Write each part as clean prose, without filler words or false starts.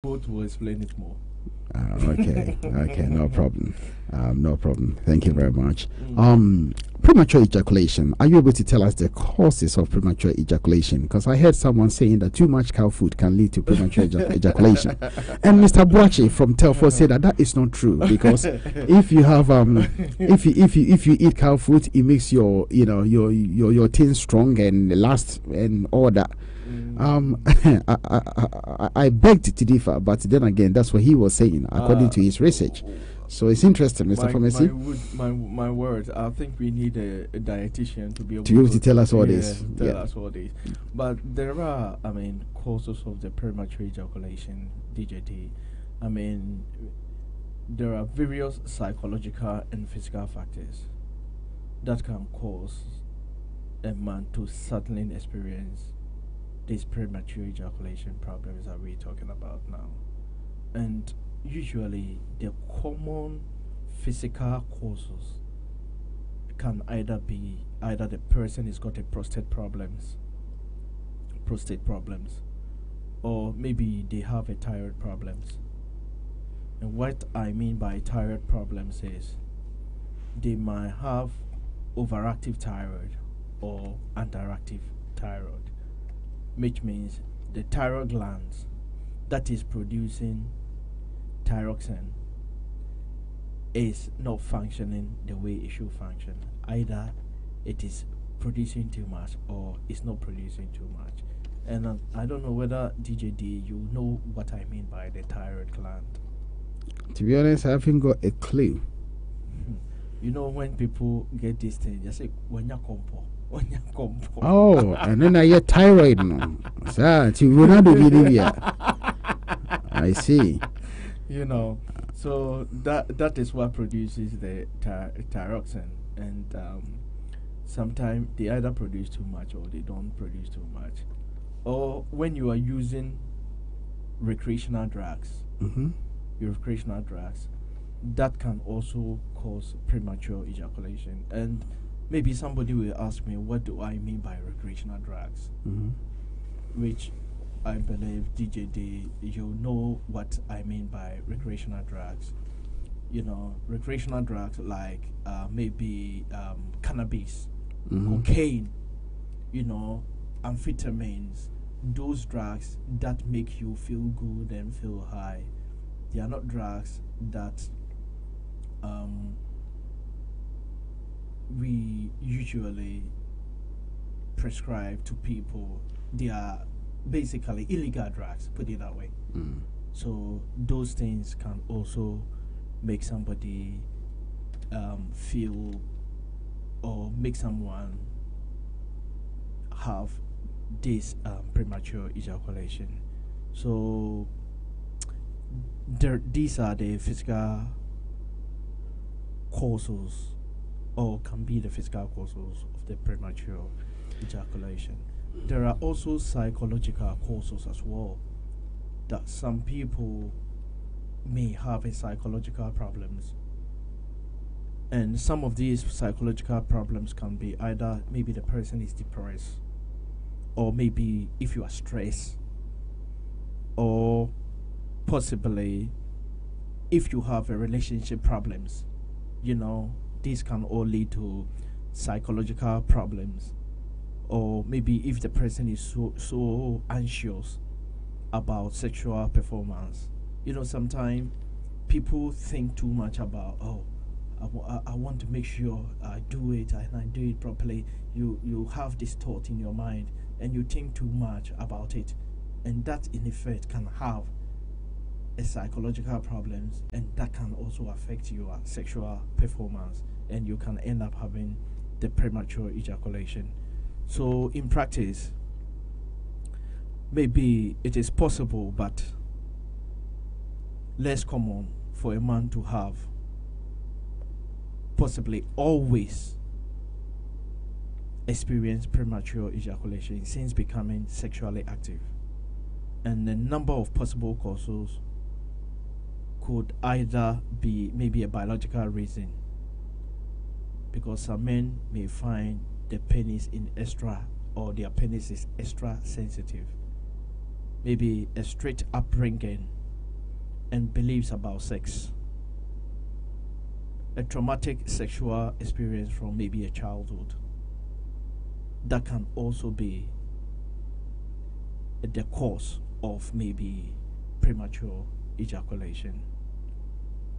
Both will explain it more. Okay, okay, no problem. No problem. Thank you very much. Mm. Premature ejaculation. Are you able to tell us the causes of premature ejaculation? Because I heard someone saying that too much cow food can lead to premature ejaculation. And Mr. Boache from Telford said that that is not true, because if you have if you eat cow food, it makes your tin strong and last and all that. I begged to differ, but then again, that's what he was saying according to his research. So it's interesting, Mr. Pharmacy. My word. I think we need a dietitian to be able to tell us all this. Tell us all this. But there are, causes of the premature ejaculation, DJT. There are various psychological and physical factors that can cause a man to suddenly experience these premature ejaculation problems that we're talking about now. And usually the common physical causes can either be the person has got a prostate problems, or maybe they have a thyroid problems. And what I mean by thyroid problems is they might have overactive thyroid or underactive thyroid, which means the thyroid glands that is producing thyroxine is not functioning the way it should function. Either it is producing too much or it's not producing too much. And I don't know whether DJD, you know what I mean by the thyroid gland. To be honest, I haven't got a clue. You know, when people get this thing, they say, when you're compo. Oh, and then I get thyroid now. I see. You know, so that is what produces the thyroxine, and sometimes they either produce too much or they don't produce too much. Or when you are using recreational drugs, your recreational drugs, that can also cause premature ejaculation. And maybe somebody will ask me, what do I mean by recreational drugs? Which I believe DJD, you know what I mean by recreational drugs. You know, recreational drugs like maybe cannabis, cocaine, amphetamines, those drugs that make you feel good and feel high. They are not drugs that we usually prescribe to people. They are basically illegal drugs, put it that way. So those things can also make somebody feel or make someone have this premature ejaculation. So these are the physical causes, or can be the physical causes of the premature ejaculation. There are also psychological causes as well, that some people may have a psychological problems, and some of these psychological problems can be either maybe the person is depressed, or maybe if you are stressed, or possibly if you have a relationship problems. These can all lead to psychological problems. Or maybe if the person is so anxious about sexual performance. Sometimes people think too much about, I want to make sure I do it and I do it properly. You have this thought in your mind and you think too much about it, and that in effect can have a psychological problems, and that can also affect your sexual performance, and you can end up having the premature ejaculation. So in practice, maybe it is possible, but less common for a man to have, possibly always experience premature ejaculation since becoming sexually active. And the number of possible causes could either be maybe a biological reason, because some men may find the penis in extra, or their penis is extra sensitive. Maybe a straight upbringing and beliefs about sex. A traumatic sexual experience from maybe a childhood. That can also be the cause of maybe premature ejaculation.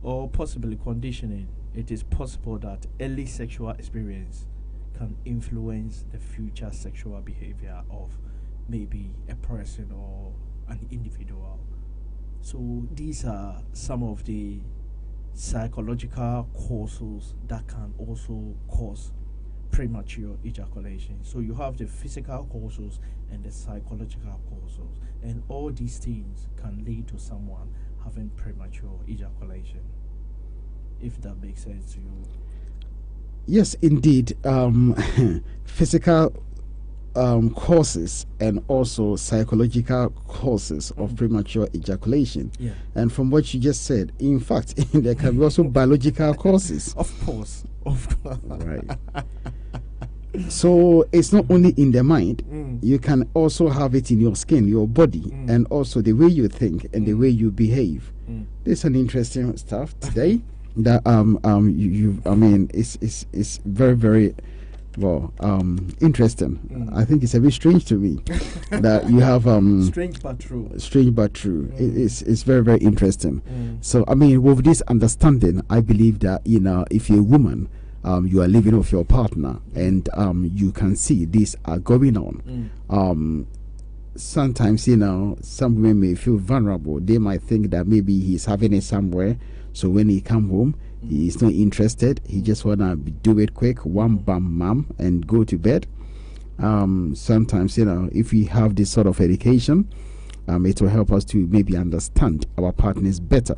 Or possibly conditioning. It is possible that early sexual experience can influence the future sexual behavior of maybe a person or an individual. So these are some of the psychological causes that can also cause premature ejaculation. So you have the physical causes and the psychological causes, and all these things can lead to someone having premature ejaculation. If that makes sense to you. Yes, indeed. Physical causes and also psychological causes of premature ejaculation. Yeah. And from what you just said, in fact, there can be also biological causes. Of course. Of course. Right. So it's not only in the mind, you can also have it in your skin, your body, and also the way you think and the way you behave. There's an interesting stuff today that I mean it's very, very interesting. I think it's a bit strange to me that you have strange but true. Strange but true. It's very, very interesting. So I mean, with this understanding, I believe that if you're a woman, you are living with your partner, and you can see these are going on. Sometimes some women may feel vulnerable. They might think that maybe he's having it somewhere, so when he come home, he's not interested. He just wanna do it quick, one bam mom, and go to bed. Sometimes if we have this sort of education, it will help us to maybe understand our partners better.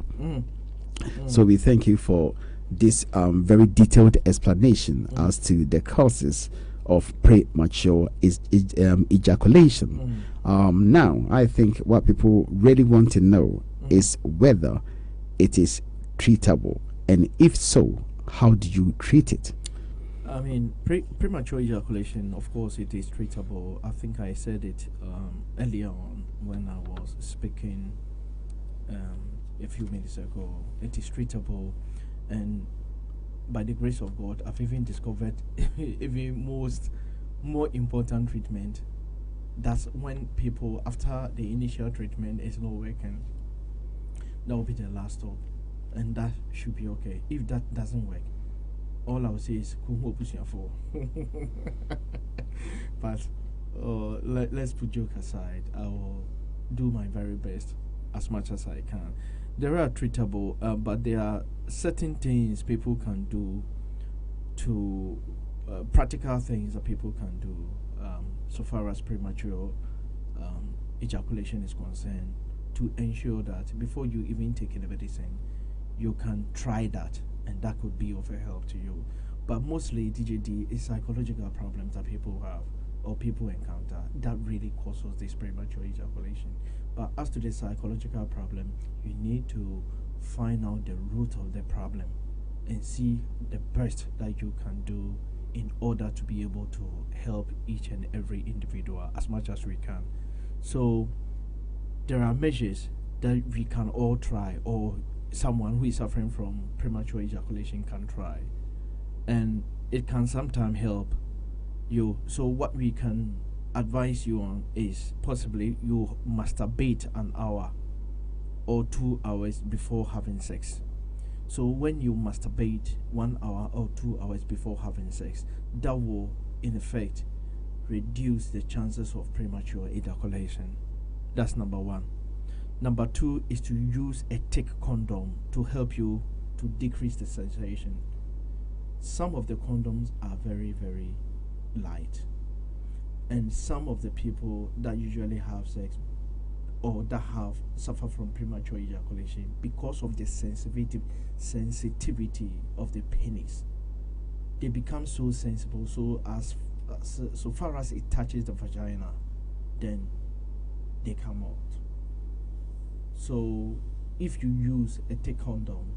So we thank you for this very detailed explanation as to the causes of premature ejaculation. Now, I think what people really want to know is whether it is treatable, and if so, how do you treat it? I mean, premature ejaculation, of course, it is treatable. I think I said it earlier on when I was speaking a few minutes ago. It is treatable, and by the grace of God, I've even discovered even more important treatment. That's when people, after the initial treatment is not working, that will be the last stop, and that should be okay. If that doesn't work, all I will say is but let's put joke aside. I will do my very best as much as I can. There are treatable, but there are certain things people can do to practical things that people can do so far as premature ejaculation is concerned, to ensure that before you even take any medicine, you can try that, and that could be of a help to you. But mostly DJD is psychological problems that people have or people encounter that really causes this premature ejaculation. But as to the psychological problem, you need to find out the root of the problem and see the best that you can do in order to be able to help each and every individual as much as we can. So there are measures that we can all try, or someone who is suffering from premature ejaculation can try, and it can sometimes help you. So what we can advise you on is possibly you masturbate an hour or 2 hours before having sex. So when you masturbate 1 hour or 2 hours before having sex, that will in effect reduce the chances of premature ejaculation. That's number one. Number two is to use a thick condom to help you to decrease the sensation. Some of the condoms are very, very light, and some of the people that usually have sex or that have suffer from premature ejaculation, because of the sensitivity of the penis, they become so sensible. So far as it touches the vagina, then they come out. So if you use a thick condom,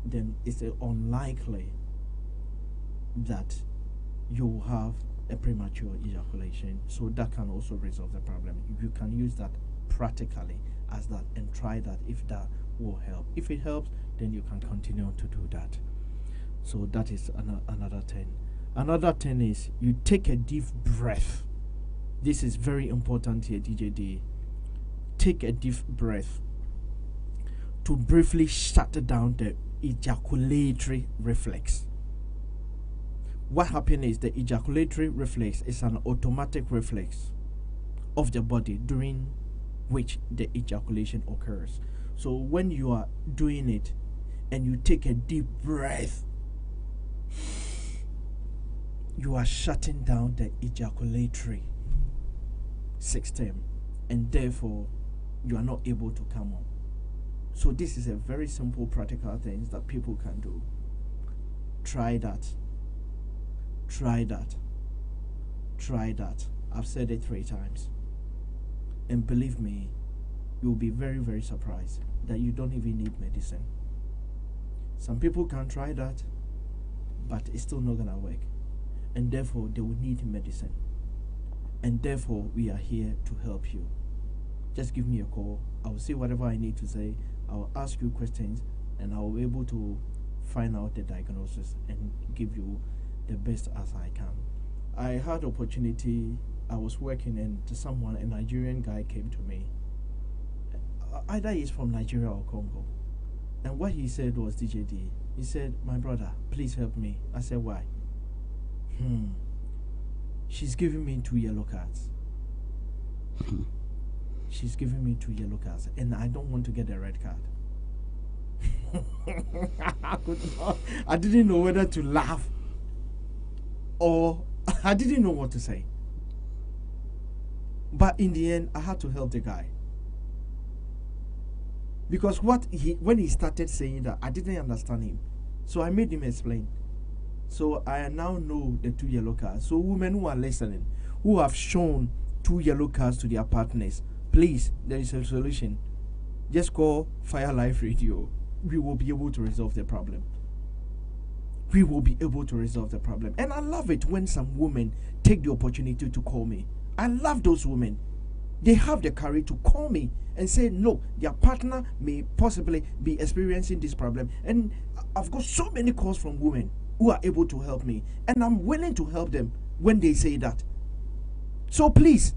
then it's unlikely that you will have a premature ejaculation. So that can also resolve the problem. You can use that practically as that and try that if that will help. If it helps, then you can continue to do that. So that is another thing. Another thing is you take a deep breath. This is very important here, DJD. Take a deep breath to briefly shut down the ejaculatory reflex. What happens is the ejaculatory reflex is an automatic reflex of the body during which the ejaculation occurs. So when you are doing it and you take a deep breath, you are shutting down the ejaculatory system, and therefore you are not able to come on. So this is a very simple practical things that people can do. Try that. Try that. Try that. I've said it 3 times. And believe me, you'll be very, very surprised that you don't even need medicine. Some people can try that, but it's still not gonna work. And therefore they will need medicine. And therefore we are here to help you. Just give me a call. I'll say whatever I need to say. I'll ask you questions, and I'll be able to find out the diagnosis and give you the best as I can. I had opportunity. I was working, and someone, a Nigerian guy, came to me. Either he's from Nigeria or Congo. And what he said was, DJD, he said, "My brother, please help me." I said, "Why?" She's giving me 2 yellow cards. She's giving me 2 yellow cards, and I don't want to get a red card. I didn't know whether to laugh or I didn't know what to say. But in the end, I had to help the guy. Because when he started saying that, I didn't understand him. So I made him explain. So I now know the 2 yellow cards. So women who are listening, who have shown 2 yellow cards to their partners, please, there is a solution. Just call Fire Life Radio. We will be able to resolve the problem. We will be able to resolve the problem. And I love it when some women take the opportunity to call me. I love those women. They have the courage to call me and say, no, their partner may possibly be experiencing this problem. And I've got so many calls from women who are able to help me. And I'm willing to help them when they say that. So please,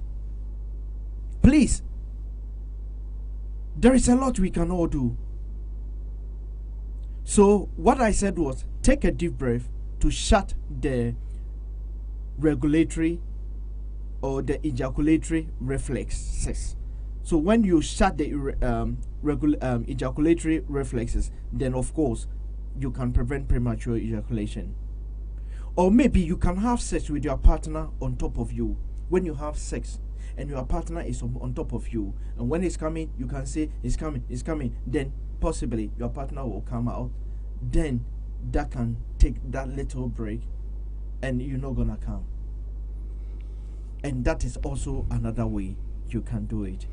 there is a lot we can all do. So what I said was, take a deep breath to shut the regulatory or the ejaculatory reflexes. So when you shut the ejaculatory reflexes, then of course you can prevent premature ejaculation. Or maybe you can have sex with your partner on top of you. When you have sex and your partner is on top of you, and when it's coming, you can say, it's coming, then possibly your partner will come out. Then that can take that little break and you're not gonna come. And that is also another way you can do it.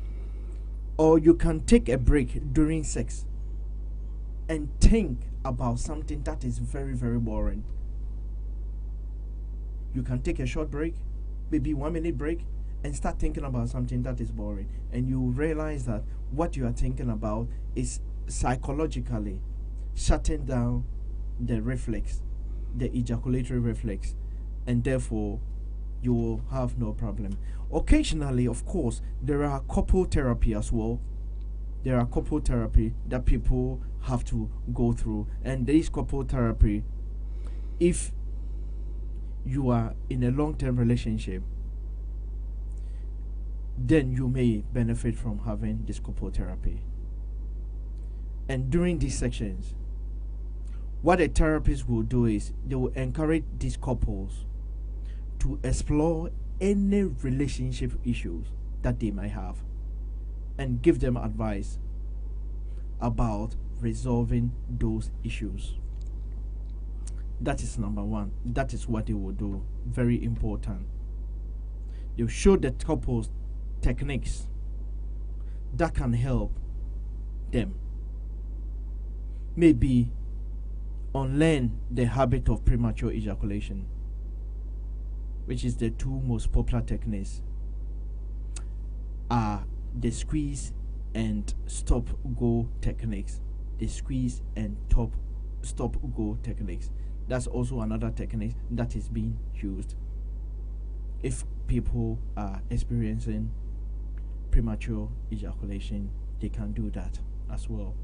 Or you can take a break during sex and think about something that is very, very boring. You can take a short break, maybe 1 minute break, and start thinking about something that is boring. And you realize that what you are thinking about is psychologically shutting down the reflex, the ejaculatory reflex, and therefore you will have no problem. Occasionally, of course, there are couple therapy as well. There are couple therapy that people have to go through, and there is couple therapy if you are in a long-term relationship, then you may benefit from having this couple therapy. And during these sections, what a therapist will do is they will encourage these couples to explore any relationship issues that they might have and give them advice about resolving those issues. That is number 1. That is what they will do. Very important. They'll show the couples techniques that can help them maybe unlearn the habit of premature ejaculation, which is the 2 most popular techniques are the squeeze and stop-go techniques. The squeeze and stop-go techniques. That's also another technique that is being used. If people are experiencing premature ejaculation, they can do that as well.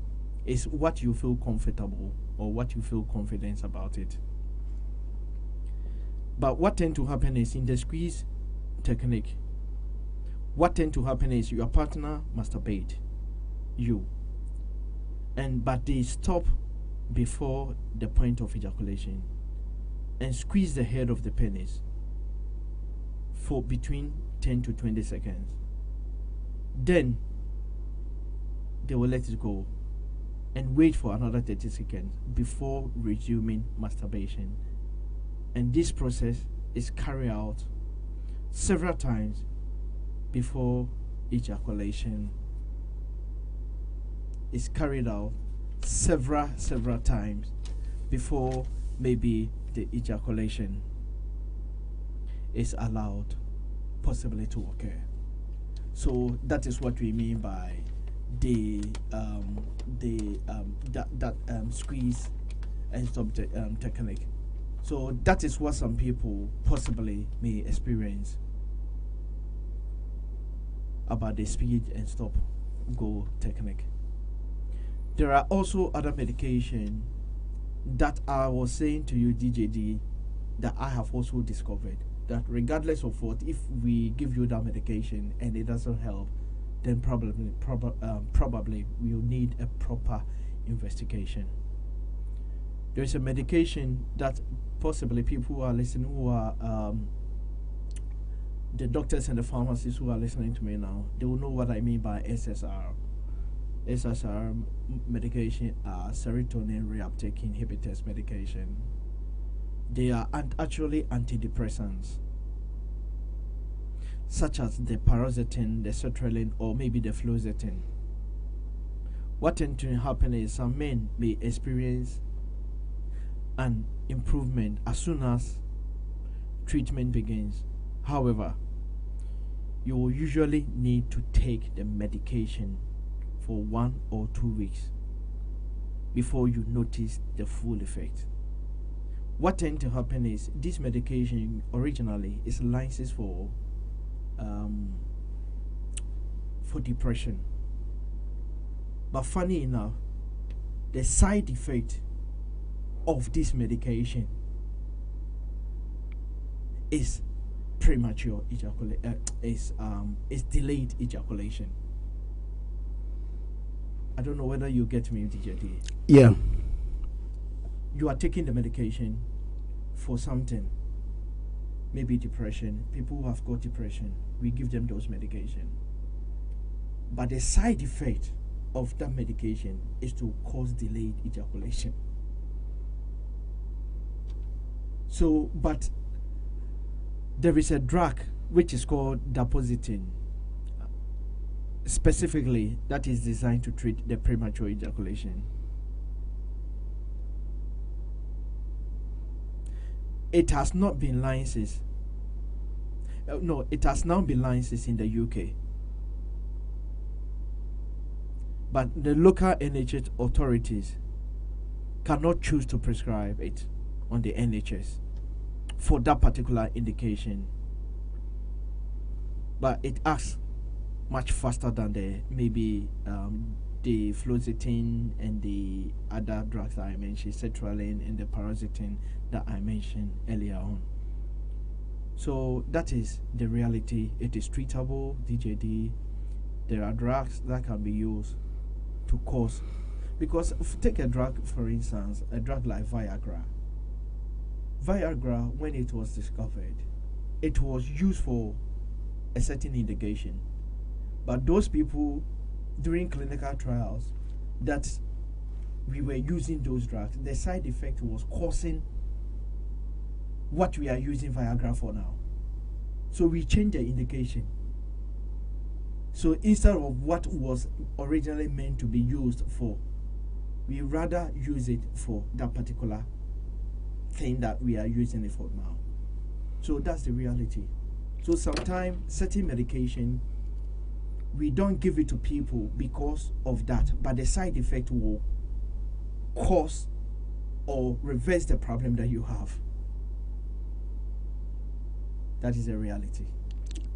It's what you feel comfortable or what you feel confident about it. But what tends to happen is in the squeeze technique, what tends to happen is your partner masturbate you, but they stop before the point of ejaculation and squeeze the head of the penis for between 10 to 20 seconds. Then they will let it go and wait for another 30 seconds before resuming masturbation. And this process is carried out several times before ejaculation. Is carried out several times before maybe the ejaculation is allowed possibly to occur. So that is what we mean by the squeeze and stop technique. So that is what some people possibly may experience about the speed and stop go technique. There are also other medication that I was saying to you, DJD, that I have also discovered that regardless of what, if we give you that medication and it doesn't help, then probably we'll need a proper investigation. There is a medication that possibly people who are listening, who are the doctors and the pharmacists who are listening to me now, they will know what I mean by SSR. SSR medication are serotonin reuptake inhibitors medication. They are actually antidepressants, such as the paroxetine, the sertraline, or maybe the fluoxetine. What tends to happen is some men may experience an improvement as soon as treatment begins. However, you will usually need to take the medication for 1 or 2 weeks before you notice the full effect. What tends to happen is this medication originally is licensed for depression, but funny enough, the side effect of this medication is premature ejaculation, is delayed ejaculation. I don't know whether you get me, DJD. Yeah. You are taking the medication for something, maybe depression. People who have got depression, we give them those medication. But the side effect of that medication is to cause delayed ejaculation. So, but there is a drug which is called dapositin, specifically that is designed to treat the premature ejaculation. It has not been licensed. No, it has now been licensed in the UK. But the local NHS authorities cannot choose to prescribe it on the NHS for that particular indication. But it acts much faster than the fluoxetine and the other drugs that I mentioned, sertraline and the paroxetine that I mentioned earlier on. So that is the reality. It is treatable, DJD. There are drugs that can be used to cause, because take a drug, for instance, a drug like Viagra. Viagra, when it was discovered, it was used for a certain indication. But those people, during clinical trials, that we were using those drugs, the side effect was causing what we are using Viagra for now. So we changed the indication. So instead of what was originally meant to be used for, we rather use it for that particular thing that we are using it for now. So that's the reality. So sometimes certain medication we don't give it to people because of that, but the side effect will cause or reverse the problem that you have. That is a reality.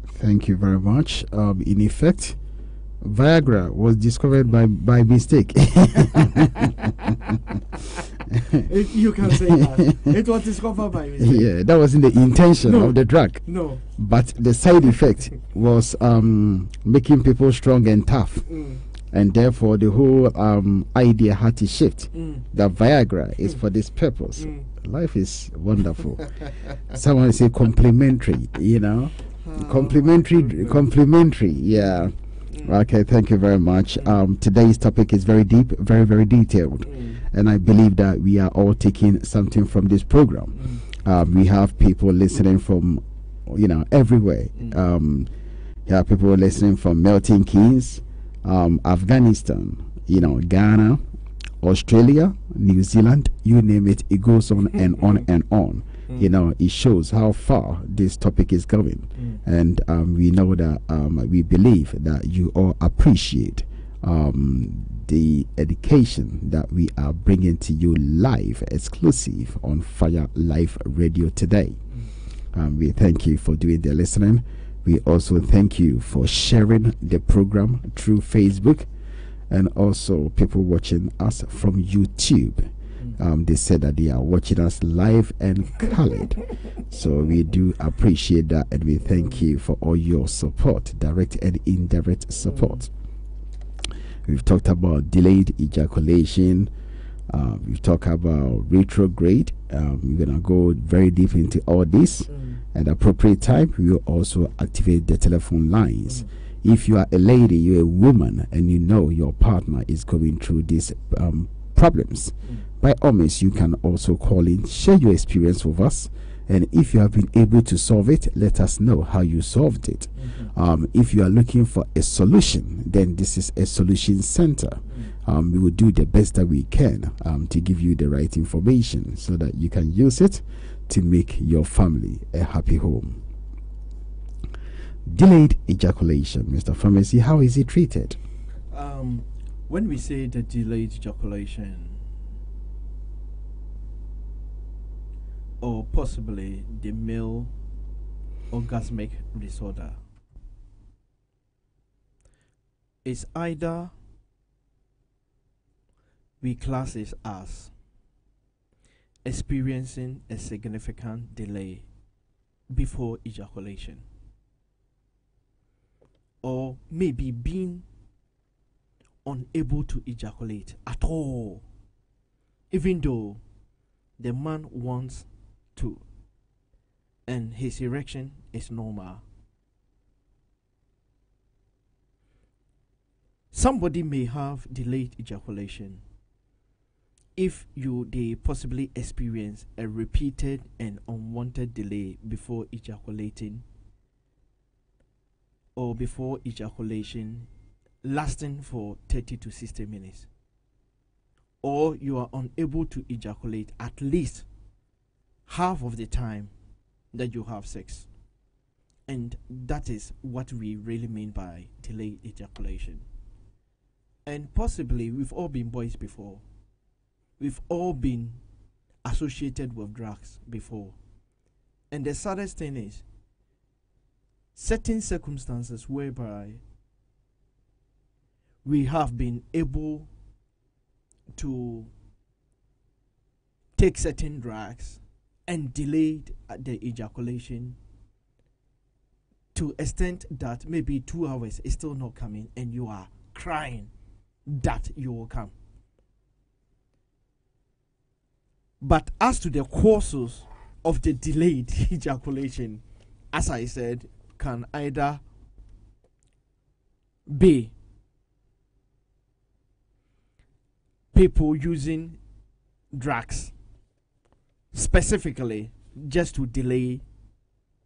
Thank you very much. In effect, Viagra was discovered by mistake. You can say that. It was discovered by mistake. Yeah, that wasn't the intention No. of the drug. No. But the side effect was making people strong and tough. And therefore, the whole idea had to shift. That Viagra is for this purpose. Life is wonderful. Someone say complementary, complementary, yeah. Okay, thank you very much. Today's topic is very deep, very, very detailed. And I believe that we are all taking something from this program. We have people listening from, everywhere. We have people listening from Milton Keynes, Afghanistan, Ghana, Australia, New Zealand, you name it, it goes on and on and on. It shows how far this topic is going. And we know that we believe that you all appreciate the education that we are bringing to you live, exclusive on Fire Live Radio today. We thank you for doing the listening. We also thank you for sharing the program through Facebook, and also people watching us from YouTube. They said that they are watching us live and colored. So we do appreciate that, and we thank you for all your support, direct and indirect support. We've talked about delayed ejaculation. We've talked about retrograde. We're going to go very deep into all this. At the appropriate time, we will also activate the telephone lines. If you are a lady, you're a woman, and you know your partner is going through these problems, by all means, you can also call in, share your experience with us. And if you have been able to solve it, let us know how you solved it. If you are looking for a solution, then this is a solution center. We will do the best that we can to give you the right information so that you can use it to make your family a happy home. Delayed ejaculation, Mr. Pharmacy, how is it treated? When we say the delayed ejaculation, or possibly the male orgasmic disorder, is either we class it as experiencing a significant delay before ejaculation, or maybe being unable to ejaculate at all, even though the man wants to and his erection is normal. Somebody may have delayed ejaculation if they possibly experience a repeated and unwanted delay before ejaculating, or before ejaculation lasting for 30 to 60 minutes, or you are unable to ejaculate at least half of the time that you have sex. And that is what we really mean by delayed ejaculation. And possibly we've all been boys before. We've all been associated with drugs before. And the saddest thing is, certain circumstances whereby we have been able to take certain drugs and delayed the ejaculation to extent that maybe 2 hours is still not coming and you are crying that you will come. But as to the causes of the delayed ejaculation, as I said, can either be people using drugs specifically just to delay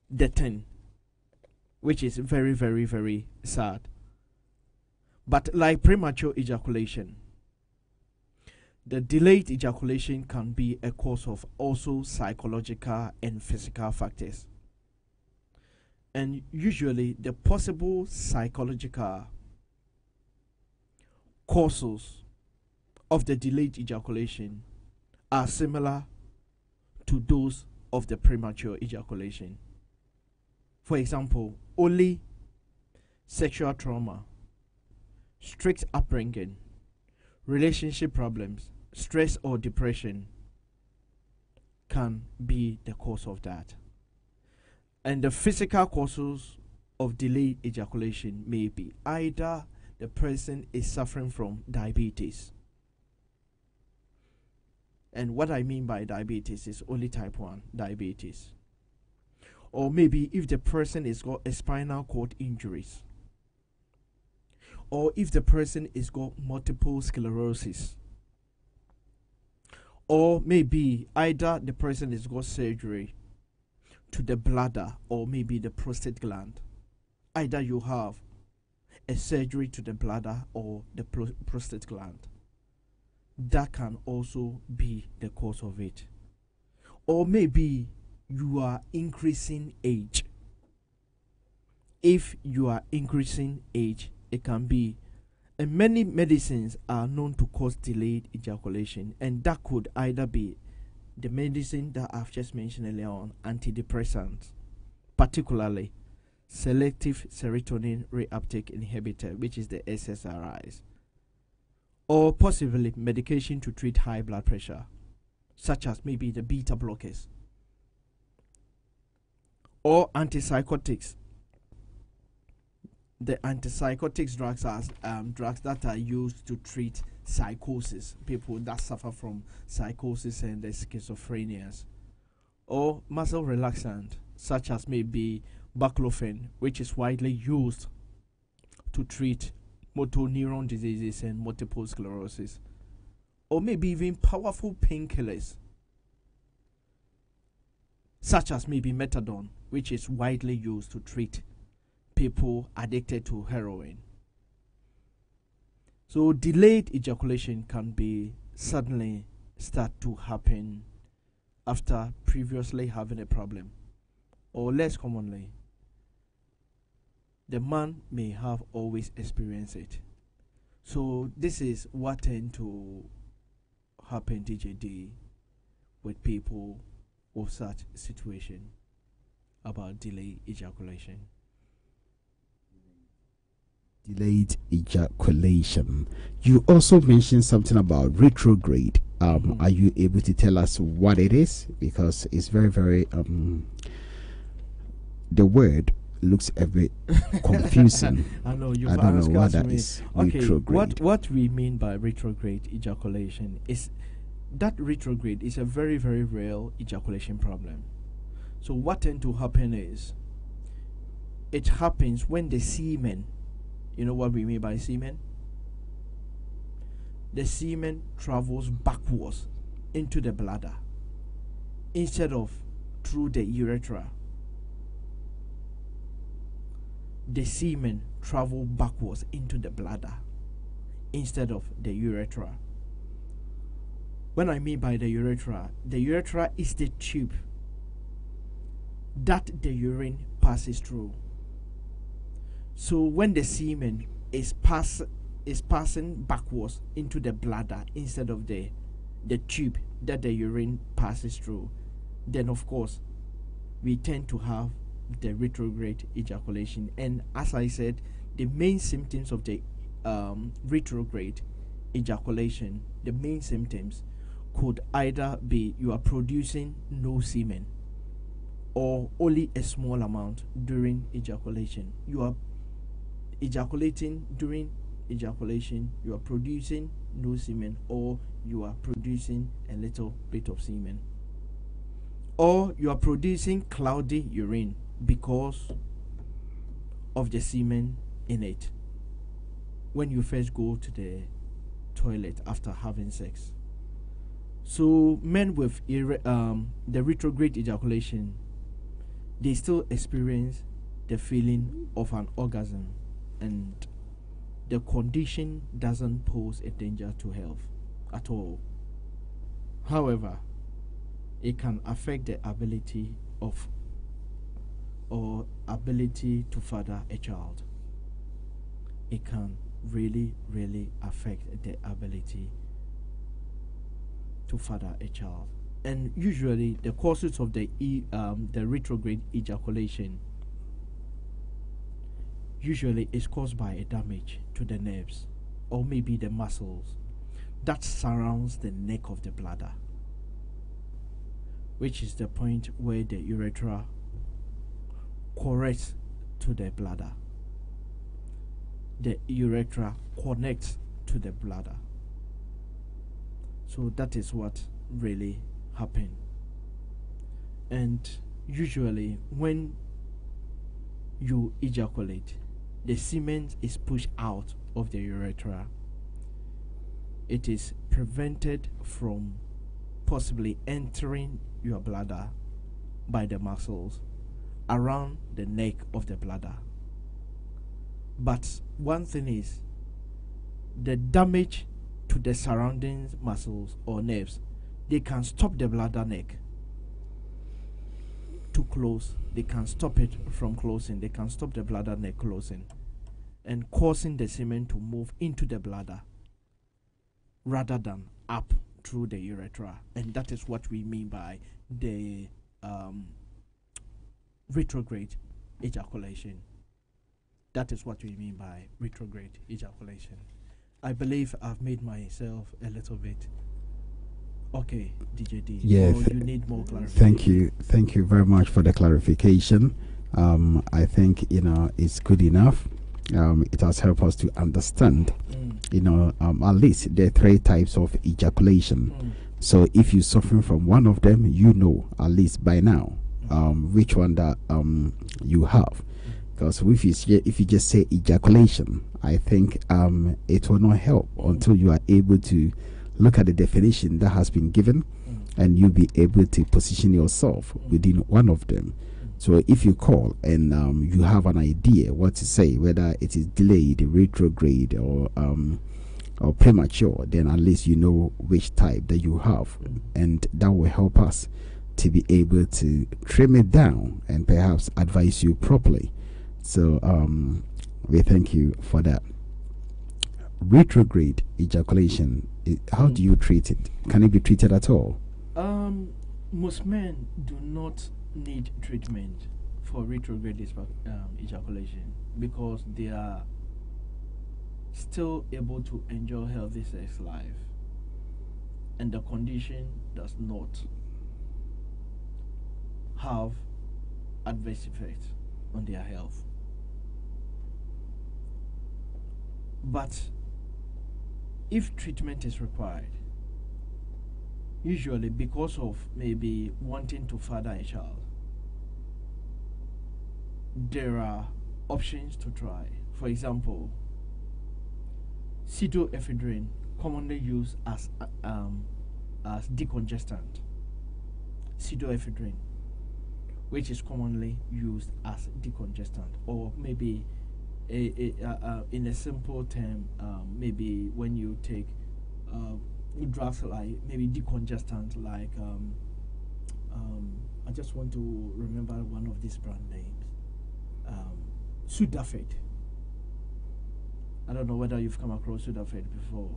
the thing, which is very, very, very sad. But like premature ejaculation, the delayed ejaculation can be a cause of also psychological and physical factors. And usually the possible psychological causes of the delayed ejaculation are similar to those of the premature ejaculation. For example, only sexual trauma, strict upbringing, relationship problems, stress or depression can be the cause of that. And the physical causes of delayed ejaculation may be either the person is suffering from diabetes. And what I mean by diabetes is only type 1 diabetes. Or maybe if the person has got a spinal cord injuries. Or if the person has got multiple sclerosis. Or maybe either the person has got surgery to the bladder or maybe the prostate gland. Either you have a surgery to the bladder or the prostate gland. That can also be the cause of it. Or maybe you are increasing age. If you are increasing age, it can be. And many medicines are known to cause delayed ejaculation, and that could either be the medicine that I've just mentioned earlier on, antidepressants, particularly selective serotonin reuptake inhibitor, which is the SSRIs, or possibly medication to treat high blood pressure, such as maybe the beta blockers, or antipsychotics. The antipsychotics drugs are drugs that are used to treat psychosis, people that suffer from psychosis and the schizophrenias, or muscle relaxant, such as maybe baclofen, which is widely used to treat motor neuron diseases and multiple sclerosis, or maybe even powerful painkillers, such as maybe methadone, which is widely used to treat people addicted to heroin. So delayed ejaculation can be suddenly start to happen after previously having a problem, or less commonly, the man may have always experienced it. So this is what tend to happen, DJD, with people of such situation about delayed ejaculation. Delayed ejaculation. You also mentioned something about retrograde. Are you able to tell us what it is? Because it's very, very the word looks a bit confusing. I know I don't know what that is. Okay, retrograde. What we mean by retrograde ejaculation is that retrograde is a very, very real ejaculation problem. So what tends to happen is it happens when the semen, you know what we mean by semen? The semen travels backwards into the bladder instead of through the urethra. The semen travels backwards into the bladder instead of the urethra. When I mean by the urethra is the tube that the urine passes through. So when the semen is passing backwards into the bladder instead of the tube that the urine passes through, then of course we tend to have the retrograde ejaculation. And as I said, the main symptoms of the retrograde ejaculation, the main symptoms could either be you are producing no semen or only a small amount during ejaculation. You are ejaculating during ejaculation, you are producing no semen, or you are producing a little bit of semen, or you are producing cloudy urine because of the semen in it when you first go to the toilet after having sex. So men with the retrograde ejaculation, they still experience the feeling of an orgasm, and the condition doesn't pose a danger to health at all. However, it can affect the ability to father a child. It can really, really affect the ability to father a child. And usually, the causes of the retrograde ejaculation usually is caused by a damage to the nerves or maybe the muscles that surrounds the neck of the bladder, which is the point where the urethra corrects to the bladder. The urethra connects to the bladder. So that is what really happened. And usually when you ejaculate, the semen is pushed out of the urethra. It is prevented from possibly entering your bladder by the muscles around the neck of the bladder. But one thing is, the damage to the surrounding muscles or nerves, they can stop the bladder neck to close. They can stop it from closing. They can stop the bladder neck closing and causing the semen to move into the bladder rather than up through the urethra. And that is what we mean by the retrograde ejaculation. That is what we mean by retrograde ejaculation. I believe I've made myself a little bit okay, DJD. Yeah, or you need more clarification. Thank you very much for the clarification. I think it's good enough. It has helped us to understand. At least there are 3 types of ejaculation. So if you're suffering from one of them, at least by now which one that you have. Because if you just say ejaculation, I think it will not help until you are able to look at the definition that has been given, and you'll be able to position yourself within one of them. So if you call and you have an idea what to say, whether it is delayed, retrograde, or premature, then at least you know which type that you have, and that will help us to be able to trim it down and perhaps advise you properly. So we thank you for that. Retrograde ejaculation, how do you treat it? Can it be treated at all? Most men do not need treatment for retrograde ejaculation because they are still able to enjoy healthy sex life, and the condition does not have adverse effects on their health. But if treatment is required, usually because of maybe wanting to father a child, there are options to try. For example, pseudoephedrine, commonly used as decongestant. Pseudoephedrine, which is commonly used as decongestant, or maybe in a simple term, maybe when you take drugs like maybe decongestant, like I just want to remember one of these brand names, Sudafed. I don't know whether you've come across Sudafed before.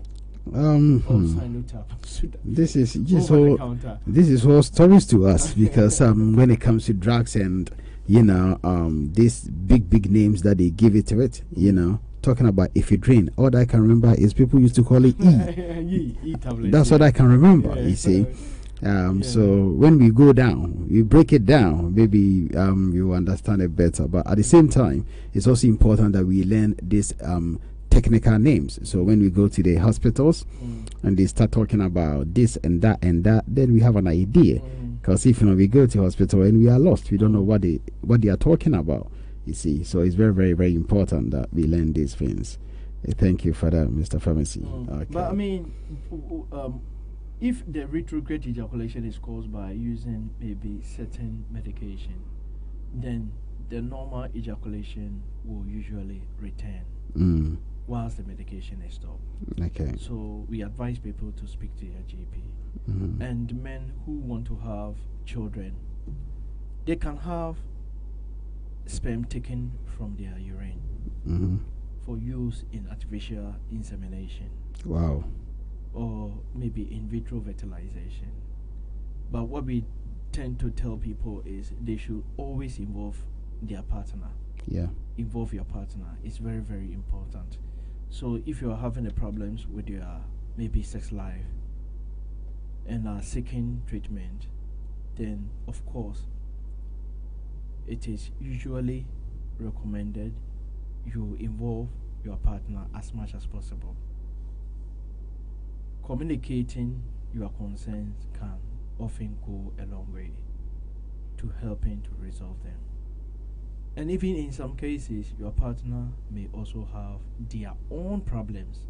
This is all stories to us because when it comes to drugs and these big names that they give it to it, talking about ephedrine, all that I can remember is people used to call it E tablets. That's what I can remember. You see. So when we go down, we break it down, maybe you understand it better. But at the same time, it's also important that we learn these technical names. So when we go to the hospitals and they start talking about this and that, then we have an idea. Because if we go to hospital and we are lost, we don't know what they are talking about. You see, so it's very, very, very important that we learn these things. Thank you for that, Mr. Pharmacy. Okay. But I mean, if the retrograde ejaculation is caused by using maybe certain medication, then the normal ejaculation will usually return whilst the medication is stopped. Okay. So we advise people to speak to their GP. And men who want to have children, they can have sperm taken from their urine for use in artificial insemination Wow. or maybe in vitro fertilization. But what we tend to tell people is they should always involve their partner. Yeah. Involve your partner. It's very, very important. So if you are having a problems with your maybe sex life and are seeking treatment, then of course it is usually recommended you involve your partner as much as possible. Communicating your concerns can often go a long way to helping to resolve them. And even in some cases, your partner may also have their own problems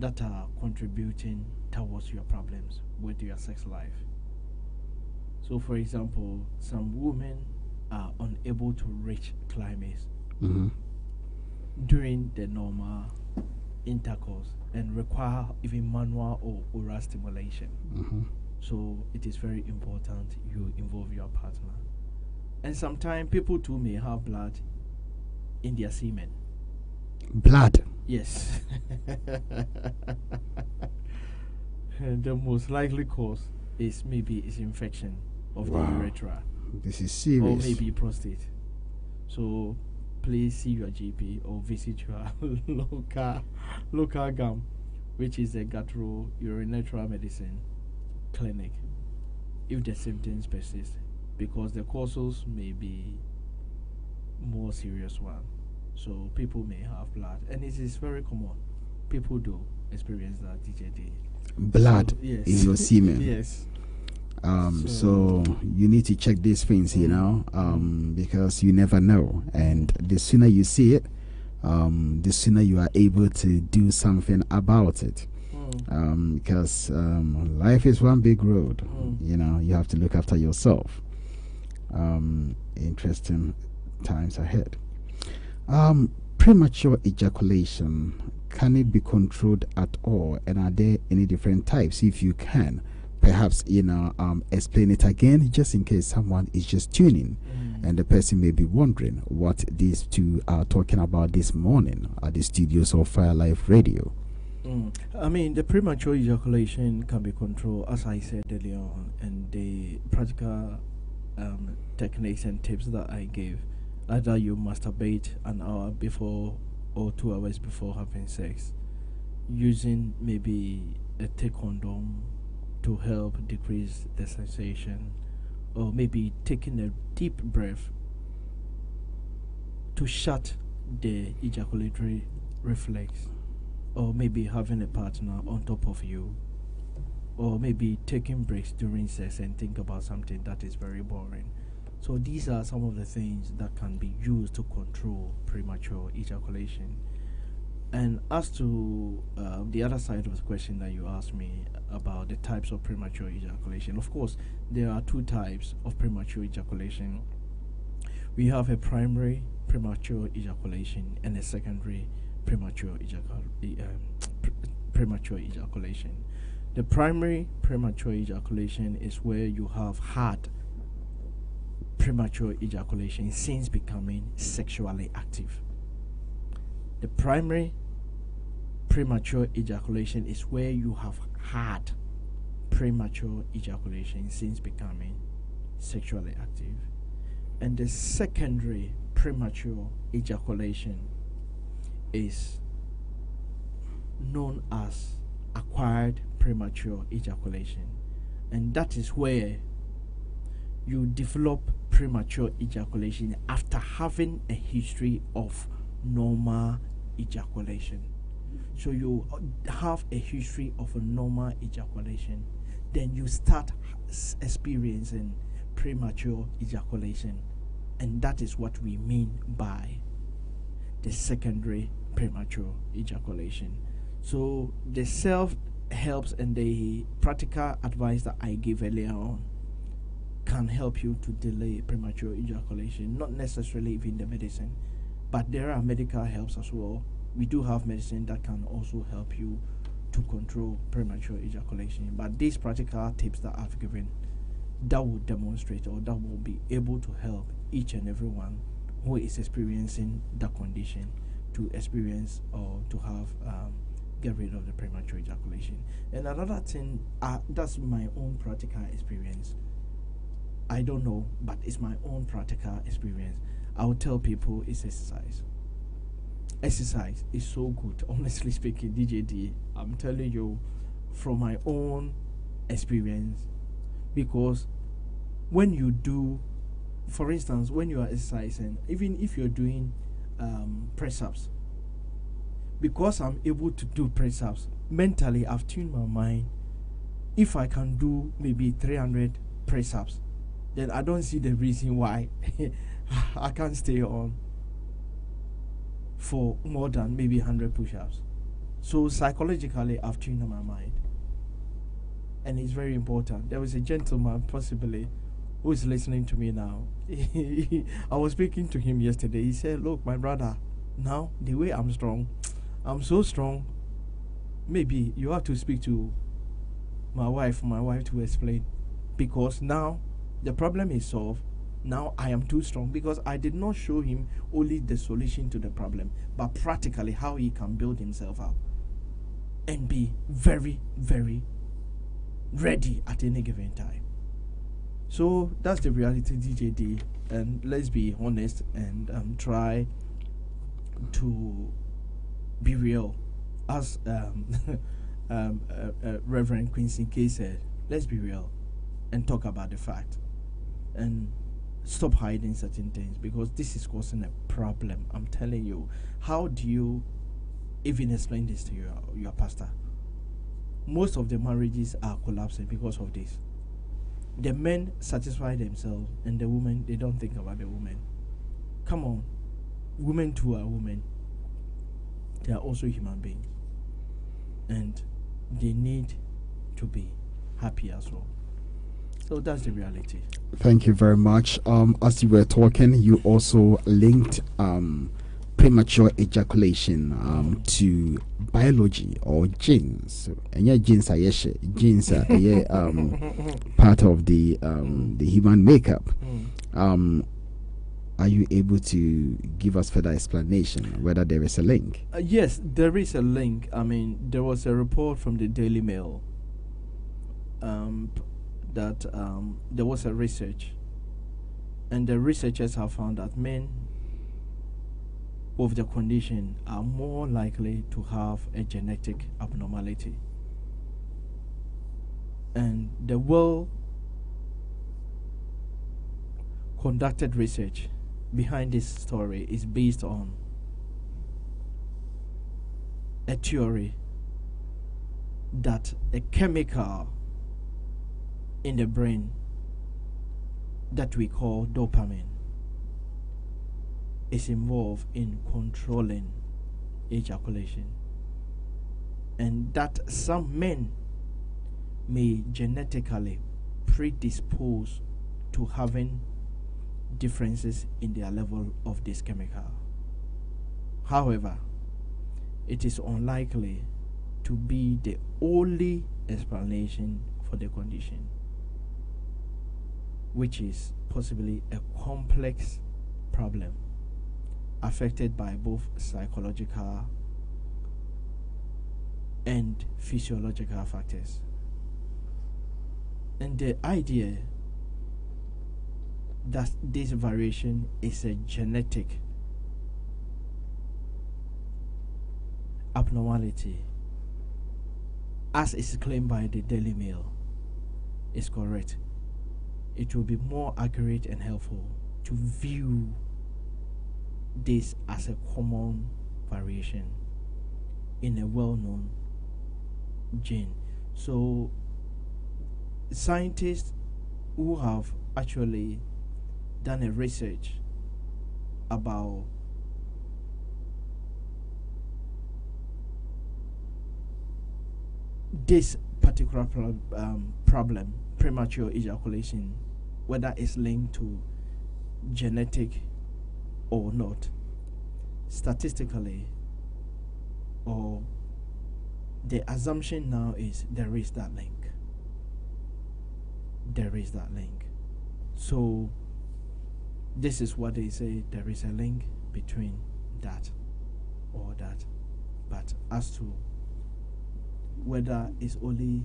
that are contributing towards your problems with your sex life. So, for example, some women are unable to reach climax Mm-hmm. during the normal intercourse and require even manual or oral stimulation. Mm-hmm. So it is very important you involve your partner. And sometimes people too may have blood in their semen. Blood. Yes. And the most likely cause is maybe is infection of Wow. the urethra This is or serious. maybe prostate. So please see your GP or visit your local GAM, which is a gastrourological medicine clinic, if the symptoms persist, because the causes may be more serious one. So people may have blood, and it is very common. People do experience that DJD. Blood So, yes. in your semen. Yes. So you need to check these things, you know, because you never know. And the sooner you see it, the sooner you are able to do something about it. Because life is one big road. You know, you have to look after yourself. Interesting times ahead. Premature ejaculation, can it be controlled at all? And are there any different types? If you can, perhaps, you know, explain it again, just in case someone is just tuning and the person may be wondering what these two are talking about this morning at the studios of Fire Life Radio. I mean, the premature ejaculation can be controlled, as I said earlier on, and the practical techniques and tips that I gave. Either you masturbate an hour before or 2 hours before having sex, using maybe a thick condom to help decrease the sensation, or maybe taking a deep breath to shut the ejaculatory reflex, or maybe having a partner on top of you, or maybe taking breaks during sex and think about something that is very boring. So these are some of the things that can be used to control premature ejaculation. And as to the other side of the question that you asked me about the types of premature ejaculation, of course, there are two types of premature ejaculation. We have a primary premature ejaculation and a secondary premature ejaculation. The primary premature ejaculation is where you have had premature ejaculation since becoming sexually active. The primary premature ejaculation is where you have had premature ejaculation since becoming sexually active. And the secondary premature ejaculation is known as acquired premature ejaculation. And that is where you develop premature ejaculation after having a history of normal ejaculation. So you have a history of a normal ejaculation, then you start experiencing premature ejaculation, and that is what we mean by the secondary premature ejaculation. So the self helps and the practical advice that I gave earlier on can help you to delay premature ejaculation, not necessarily even the medicine, but there are medical helps as well. We do have medicine that can also help you to control premature ejaculation, but these practical tips that I've given, that will demonstrate or that will be able to help each and everyone who is experiencing that condition to experience or to have get rid of the premature ejaculation. And another thing, that's my own practical experience. I don't know, but it's my own practical experience. I would tell people it's exercise. Exercise is so good. Honestly speaking, DJD, I'm telling you from my own experience, because when you do, for instance, when you are exercising, even if you're doing press ups, because I'm able to do press ups, mentally I've tuned my mind. If I can do maybe 300 press ups, then I don't see the reason why I can't stay on for more than maybe 100 push ups. So psychologically, I've tuned my mind, and it's very important. There was a gentleman, possibly, who is listening to me now. I was speaking to him yesterday. He said, "Look, my brother, now the way I'm strong, I'm so strong. Maybe you have to speak to my wife to explain, because now the problem is solved. Now I am too strong, because I did not show him only the solution to the problem, but practically how he can build himself up and be very, very ready at any given time." So that's the reality, DJD, and let's be honest and try to be real. As Reverend Quincy K said, let's be real and talk about the fact and stop hiding certain things, because this is causing a problem. I'm telling you. How do you even explain this to your pastor? Most of the marriages are collapsing because of this. The men satisfy themselves, and the women, they don't think about the women. Come on, women too are women. They are also human beings, and they need to be happy as well. So that's the reality. Thank you very much. As you were talking, you also linked premature ejaculation to biology or genes. And yeah, genes are genes are part of the human makeup. Are you able to give us further explanation whether there is a link? Yes, there is a link. I mean, there was a report from the Daily Mail that there was a research, and the researchers have found that men with the condition are more likely to have a genetic abnormality. And the well conducted research behind this story is based on a theory that a chemical in the brain that we call dopamine is involved in controlling ejaculation, and that some men may genetically predispose to having differences in their level of this chemical. However, it is unlikely to be the only explanation for the condition, which is possibly a complex problem affected by both psychological and physiological factors. And the idea that this variation is a genetic abnormality, as is claimed by the Daily Mail, is correct. It will be more accurate and helpful to view this as a common variation in a well-known gene. So scientists who have actually done a research about this particular problem, premature ejaculation, whether it's linked to genetic or not, statistically, or the assumption now is there is that link. There is that link. So this is what they say, there is a link between that. or that. But as to whether it's only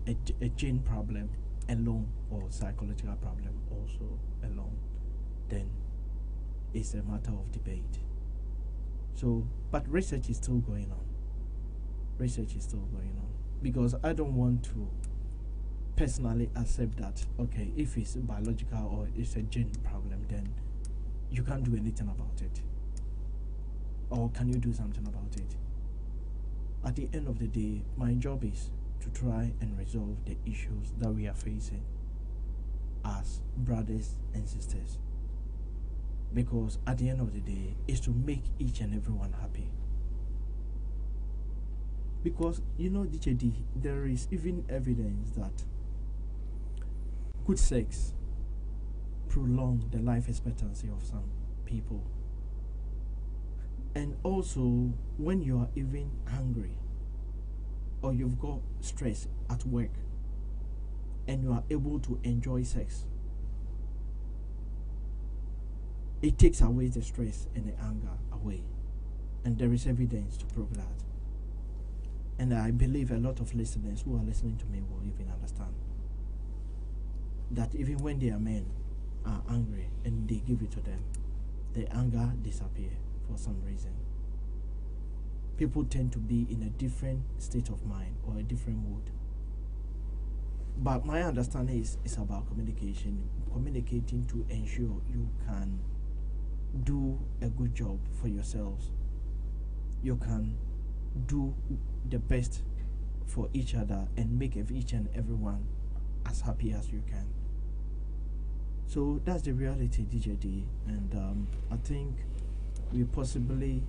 a gene problem alone or psychological problem also alone, then it's a matter of debate. So, but research is still going on. Research is still going on, because I don't want to personally accept that, okay, if it's biological or it's a gene problem, then you can't do anything about it. Or can you do something about it? At the end of the day, my job is to try and resolve the issues that we are facing as brothers and sisters. Because at the end of the day, it's to make each and everyone happy. Because, you know, DJD, there is even evidence that good sex prolong the life expectancy of some people. And also, when you are even hungry or you've got stress at work and you are able to enjoy sex, it takes away the stress and the anger away. And there is evidence to prove that. And I believe a lot of listeners who are listening to me will even understand that even when their men are angry and they give it to them, the anger disappears for some reason. People tend to be in a different state of mind or a different mood. But my understanding is about communication, communicating to ensure you can do a good job for yourselves. You can do the best for each other and make each and everyone as happy as you can. So that's the reality, DJD, and I think we possibly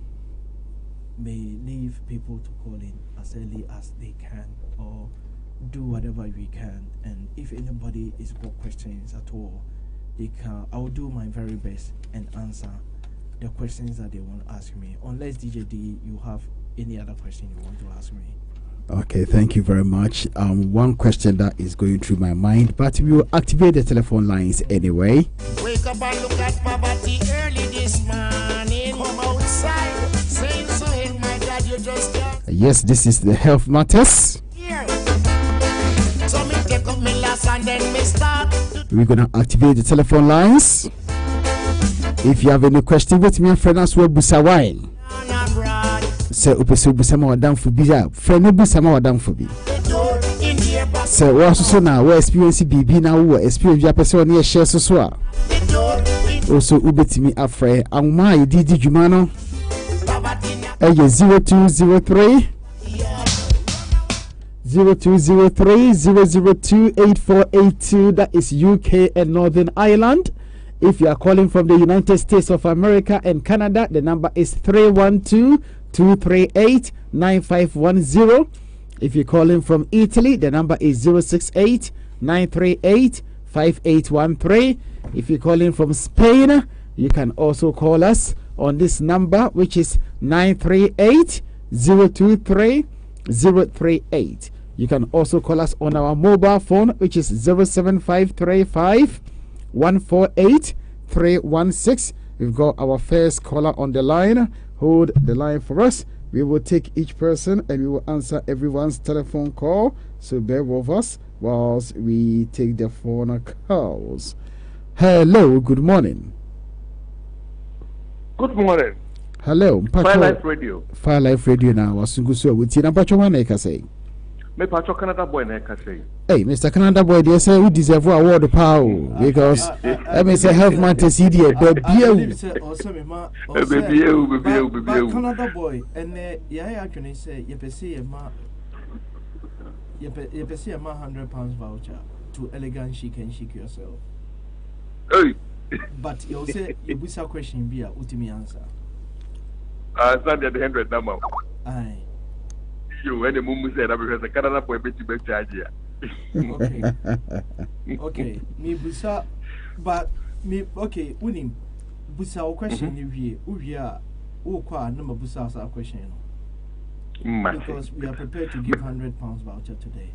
may leave people to call in as early as they can or do whatever we can. And if anybody is got questions at all, they can. I will do my very best and answer the questions that they want to ask me. Unless DJD, you have any other question you want to ask me. Okay, thank you very much. One question that is going through my mind, but we will activate the telephone lines anyway. Wake up and look at poverty early this morning. Come outside, saying so in my God, you just can't. Yes, this is the Health Matters. Here. So me take up me last and then me start. We're gonna activate the telephone lines. If you have any question with me, friend, as well, Busawai. Say upese busama wadam for biya friend busama wadam for bi say we also na we experience bibi na we experience ya person on share so a also ubetimi afre anma yidi djuma no eye 0203 0028482. That is UK and Northern Ireland. If you are calling from the United States of America and Canada, the number is 312-238-9510. If you're calling from Italy, the number is 068-938-5813. If you're calling from Spain, you can also call us on this number, which is 938-023-038. You can also call us on our mobile phone, which is 07535-148-316. We've got our first caller on the line. Hold the line for us. We will take each person and we will answer everyone's telephone call. So bear with us whilst we take the phone calls. Hello, good morning. Good morning. Hello, Fire Life Radio. Fire Life Radio now. Wasungusu wuti na mpacho wana ekase. Me pacho Canada boy na ekase. Hey, Mr. Canada boy, they say we deserve award power because I mean say Health Matters here, but Canada boy and yeah actually say you pay ma £100 voucher to Elegant Chic and Chic yourself. Hey. But you say you wish a question be a ultimate answer. It's not the 100 number. Aye. You when the mum said that because the Canada boy bet you charge here. Okay. Okay. Me busa but me okay, unim busa o question you here. Who kwa number busa a question. Because we are prepared to give £100 voucher today.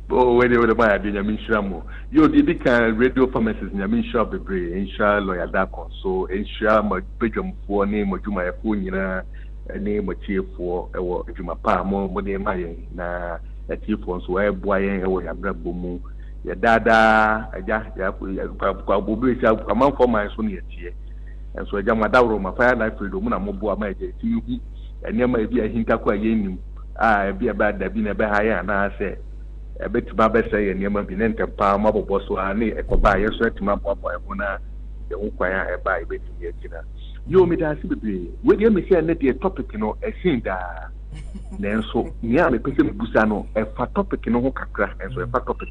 Oh, when they were my Yamin Shamo. You did radio pharmacist Yamin Shop, the Bray, Insha, Lawyer Dacon, so Insha, my bedroom for name or Juma Punina, a name or chief for a Juma Palmo, Money Mayan, na a chief one, so I boy or Yabrabumu, your dada, a amount for my son here. And so I got my dowry, my fire life for the woman, Mobo, my day, and near my be a hintakwa yen. I be about the being a behaya, and I say. A bit Baba say, and Yaman Binenta Palm, Mobile Boss, a combine your sweat to my papa, the Uquire, a buy betting yet. You may ask me, will you say a topic, a scene that then so near me, Pessim Busano, a fat topic in Okakra, and so a fat topic.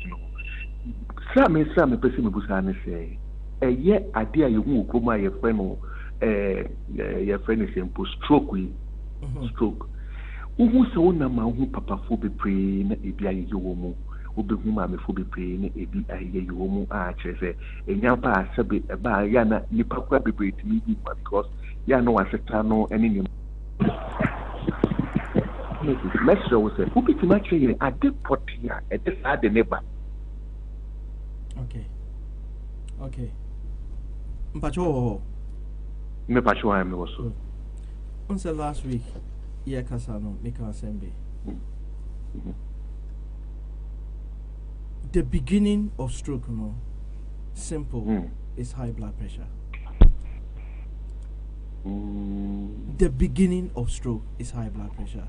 Some Pessim Busani say, a yet idea you move, my your friend, your friend is in stroke. Who so na ma who papa fo be pray na ebi aye wo mu wo be hu ma me fo be pray na ebi aye wo mu a kire se enya pa asebe e ba ya na nipa kwa be pray timi bi because ya no waseta no ene ni mesro wo se who be tima kire ade potia e de sa de neba. Okay mpacho me pacho am me so on say last week. Yeah, Kasano, make our assembly. The beginning of stroke, simple, is high blood pressure. The beginning of stroke is high blood pressure.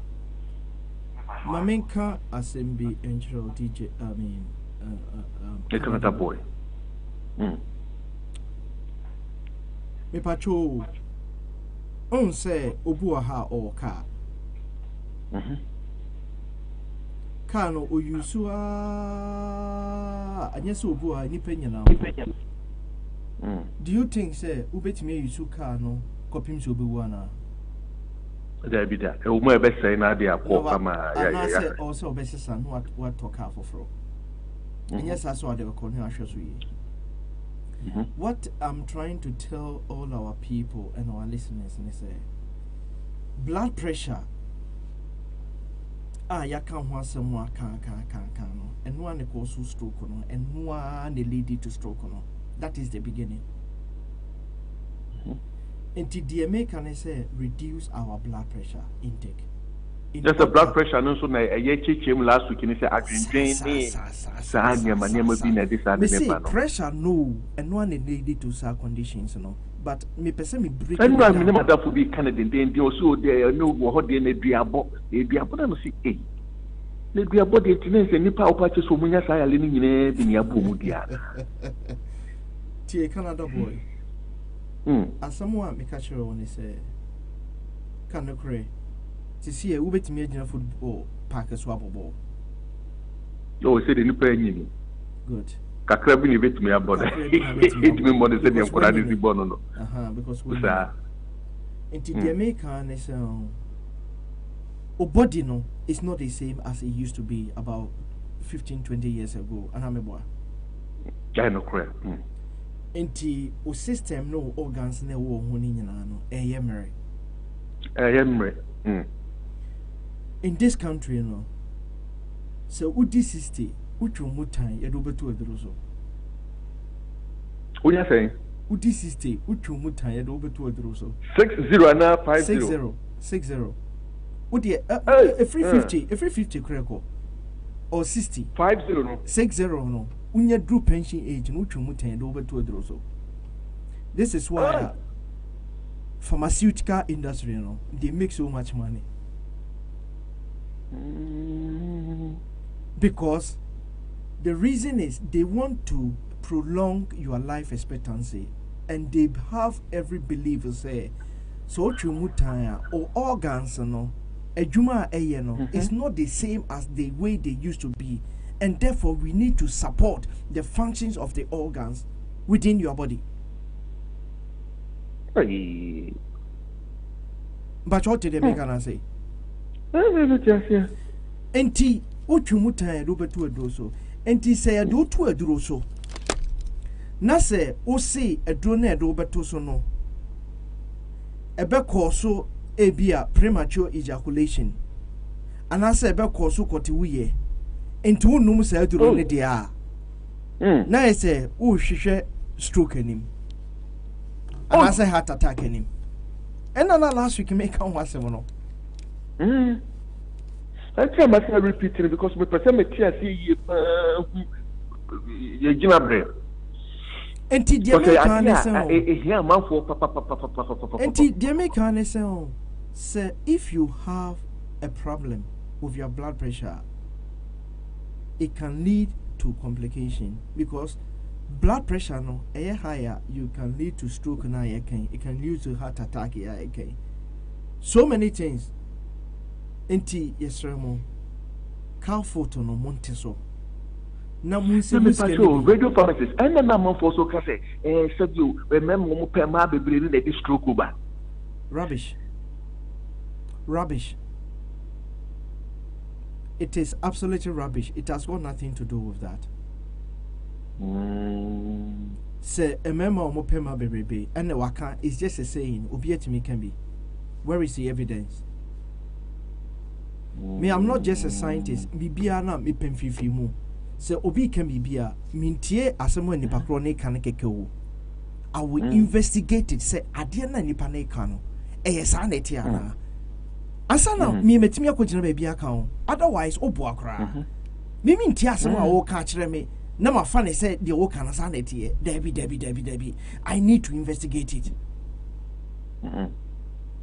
Mamenka assembly intro DJ, Canada boy. Me pacho, on say Obuaha or car. Kano Uyusua and yes, Ubua, any penny now. Do you think, say, Ubet me Yusu Kano, Copim Subuana? There be that. Oh, my best say, Nadia, I said also, best son, what talk half of fro. And yes, I saw they were calling us. What I'm trying to tell all our people and our listeners, and they say, blood pressure. Ya can't want someone can and one equals stroke and one lead to stroke. That is the beginning. And the American say reduce our blood pressure intake. Just a blood pressure, no so a year came last week and he said, I drink pressure no and one lead to some conditions, but me person me break. And I mean, that would be Canadian. They also there no what they need be about. They be about them see eh. They be about the tenants and nipa opatches so munya say alini nyine bi nya bomu dia. Tie Canada boy. As someone me catch her when he say can no cray. To see a ubetimi agina football park as swap ball. Oh, say the nipa nyini. Good. Kakra bi ni betimi abode. It me more say dem kora dis born no. Because we into the American is body no is not the same as it used to be about 15-20 years ago. And I'm a boy. I know correct. Into o system no organs na wo honi nyina no eyemre. In this country no. So udi 60 uchu mutan ye do beto adroso. What you saying? Udi 60 uchu mutan ye do beto adroso. 60 and 50. 60. Udi a free 50, a free 50 kreko. Or 60. 50 no. 60 no. Unya drew pension age no uchu mutan ye do beto adroso. This is why pharmaceutical industry they make so much money. Because the reason is they want to prolong your life expectancy and they have every believer say so chumutaya or organs ejuma it's not the same as the way they used to be, and therefore we need to support the functions of the organs within your body. But what did they make an say? Enti ochumutan robetu adroso enti say do to adroso na say o say adro na robetu so no ebe koso ebia premature ejaculation ana say ebe koso kote wuye into unum say to ne dia na I say hwehwe stroke anim and I say heart attack anim and na last week make kan wasem no I tell myself repeating because my person me tia see ye gina bre enti dia me kan say if you have a problem with your blood pressure, it can lead to complication because blood pressure no higher, you can lead to stroke na it can lead to heart attack so many things. Enti yesremo cow photo no monte so na munse radio pharmacist and na man for so ka say said you remember mo pe ma bebre ni dey stroke over rubbish. It is absolutely rubbish. It has got nothing to do with that. Say a memo mo pe ma bebre and the waka is just a saying obi etimi can be. Where is the evidence? Me, I'm not just a scientist. Bibia na me pemfifi mu. Se obi can bibia mintie asemo nipa kro ne kan kekewo. I will investigate it. Say ade na nipa na kan no. Sa na ti ana. Asa na me metimi akogina ba bia kan. Otherwise obo akra. Me mintie asemo a wo ka kire me. Na ma fa ne say de wo kan sa na ti. Debi. I need to investigate it.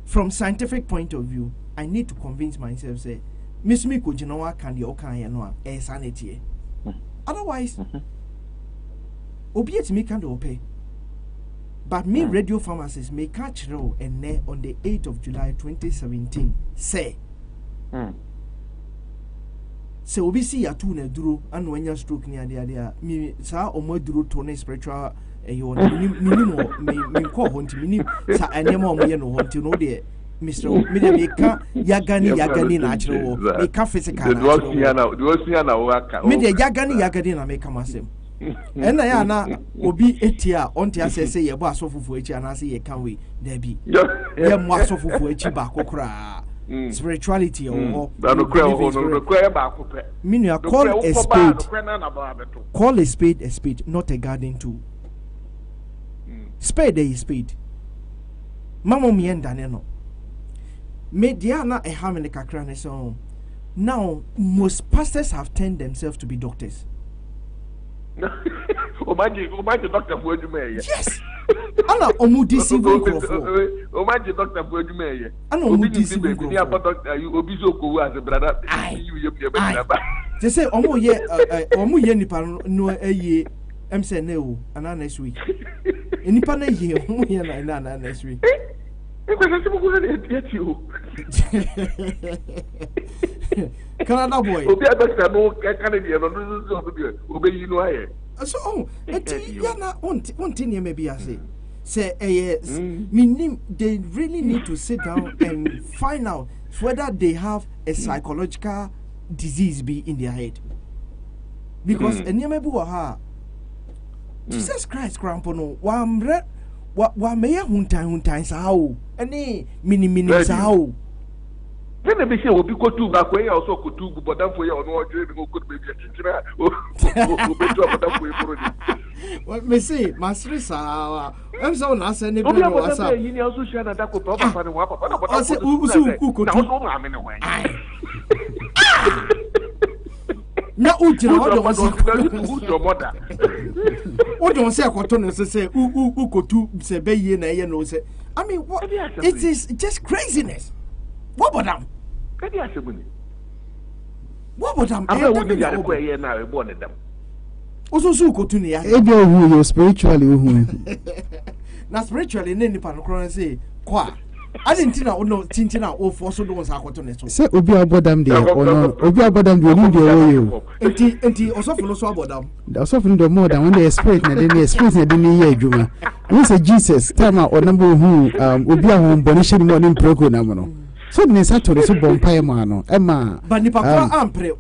From scientific point of view, I need to convince myself say Miss me could you know what can the okay no sanity. Otherwise obiet me can do pay. But me radio pharmacist may catch row and ne on the 8th of July 2017 say so obi see ya tu na duro and when you stroke near there me sa omo duro to ne spiritual you me call hunt me sa enema omo ye no hunt no de Mr. me de me ka yagani na achiro me ka physical na me de yagani na me ka masem and na ya na obi etia onti asese ye bo asofufu echi ana ase ye kan we da bi ye mo asofufu echi ba kokora spirituality or call a spade, not a garden tool. Spade is spade. Mama mi enda no. Mediana e hamene kakra ne so. Now most pastors have turned themselves to be doctors. Omaji doctor for you. Yes. Ana omudi civil crofo. Omaji doctor for you. Ana omudi civil crofo. You doctor you obizo ko as a brother. You They say omo ye nipa no eye say no ana next week. Nipa na ye omo ye na next week. Canada boy. Obi abesta no Canadian no obi you know here. So yana onti ne maybe I say they really need to sit down and find out whether they have a psychological disease be in their head. Because Jesus Christ crampono wa me huntan sao any mini sao. Then they say obi ko tu ba ko ya also ko tu but dan for ya no odre bi ko be tira o be tu but for you for me say masri sa am so na say ne bi no wasa obi ni also share na da ko papa ni wa papa na but say usu ku na so ma me ne wan na ujira o don say your mother o don say akoto no say ukotu say be ye na ye no say I mean what it is just craziness. What about them? What about them? I'm not going now. I'm born in them. Also, so go to Nia. Who you spiritually? Now, spiritually, any panocron say, Qua. I didn't know no Tintina or for so those are cotton. Say, Obi about them there, or no, Obi about them, you need your and he also follows about them. There's often the more than when they express, and then they express, and then they Juma. We say Jesus, time out or number who Obi on Bonishing morning program. So the Saturday so bonfire mano Emma but nipa ampre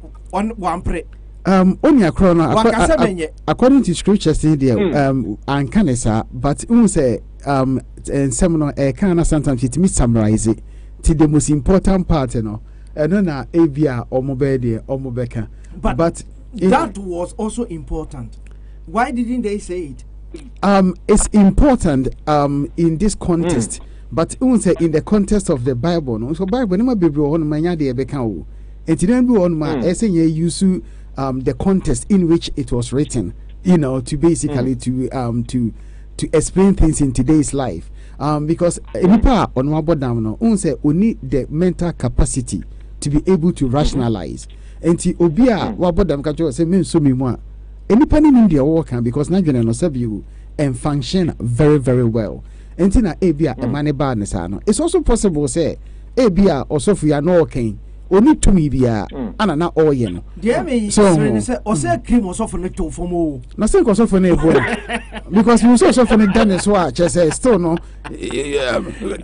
one pre only a chrono according to scriptures there and canesa but say and seminar kind of sometimes it me summarize it to the most important part no na ebia omobede omobeka. But that was also important. Why didn't they say it? It's important in this context, but say in the context of the Bible. No, so Bible no be on manya de beka o. And then be on ma ese use the context in which it was written, to basically to explain things in today's life. Because nipa on wabodam no say we need the mental capacity to be able to rationalize. And obia wabodam ka jo say me so me mu a nipa ni India work because na dwene no serve you and function very very well. And na ebia e mane ba ne sa no. It's also possible say ebia osofu ya no okay. Only to me bia ana na oye no. So say o say cream osofu no to fomo. Na say osofu no ebo. Because you so osofu no dane so a che still no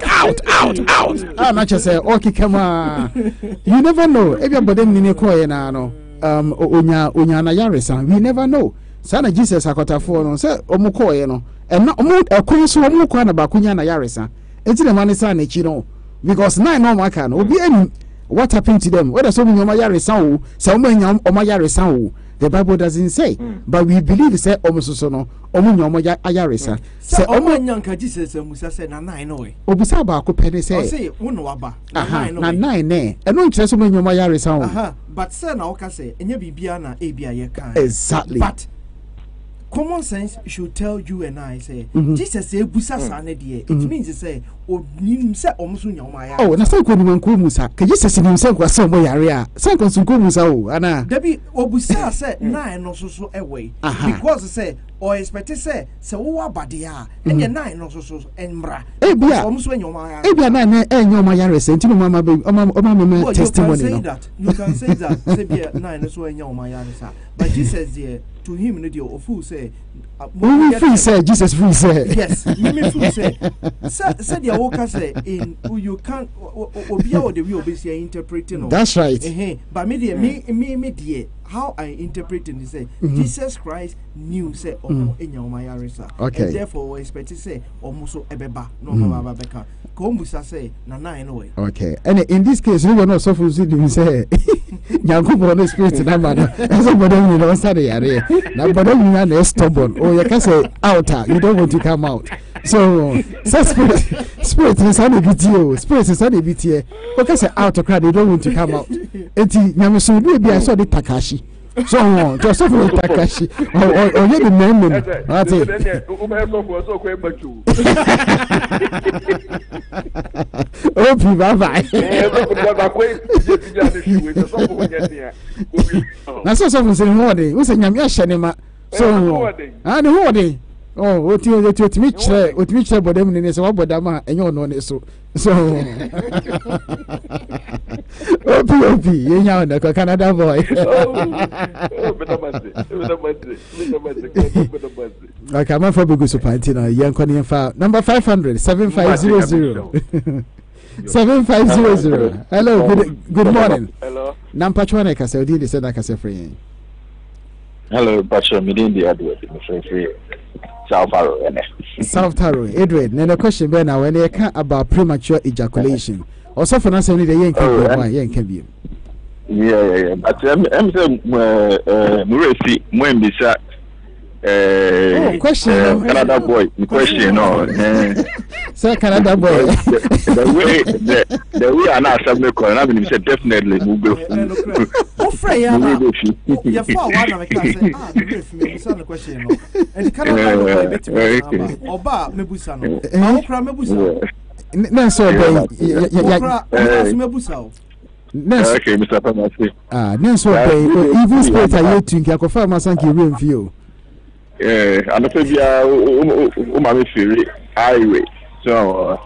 out. Ah na che say okay kama. You never know. Ebia bodem ni ne koye na no. Onya na yaresa. We never know. Sana Jesus akotafo no say omukoye no. And no omu so omukwa na ba kunya na yaresa. Enti na mane sa na chi no. Because nine no maka no obi any what happened to them? Whether some the Bible doesn't say, but we believe say almost so no. Ayaresa. Say Omanyanka Jesus Musa said na nine no. Obisa ba ko pene say. Say uno waba. Na nine ne. E no nkyere so mo nyoma yaresa. But say na oka say enye bibia na ebia ye kan. Exactly. But common sense should tell you and I say Jesus say busa sane de it means say onim say omuso nyoma ya. Oh na say ko nim nko musa ke Jesus nim say ko say mo yare a say ko nko musa o ana debi obusa say nine no so away because say or expect say wo abade a enye nine no so enbra omuso nyoma ya ebia nine nyoma yare say ntino mama testimony no you can say that say be nine so nyoma yare sa but Jesus there to him no dey ofu say free say Jesus free say yes me free say said the worker say in you can't obia or the way obia interpreting that's right but me dear how I interpret it is say Jesus Christ knew say okay and therefore we expect to say almost ebeba no baba beka ko musa say na nine way okay and in this case we were not suffering to say nyankopon no spirit na man somebody you know start yare na body you na stubborn oh you can say out you don't want to come out so spirit is on the video spirit is on the video okay say out crowd they don't want to come out enti nyameso bi bia so the takashi so just so for takashi or you the name that's it oh bye bye na so say more dey we say nyame ahye ne ma so ah the whole day oh otimi chere bodam ni se wabodam a enye ono ne so opi yenya on the Canada boy okay I'm for go super antina yen kwani fa number 500 7500 7500 hello good morning hello nampa chwane ka se odi de se na ka se free hello Pacho midindi Edward free South Taro, Edward. Then the question be now when they can about premature ejaculation. Also for us only the young can be. Yeah. But I'm saying Muresi Mwembisa question Canada boy. The question Sir Canada boy. The way I now submit call and I mean said definitely move oh Freya you for one of the question and the Canada oba mebusa no okra mebusa na so boy mebusa okay Mr. Pharmacy na so boy even spirit are you to akofa masanki room feel and the bia o ma me feel highway so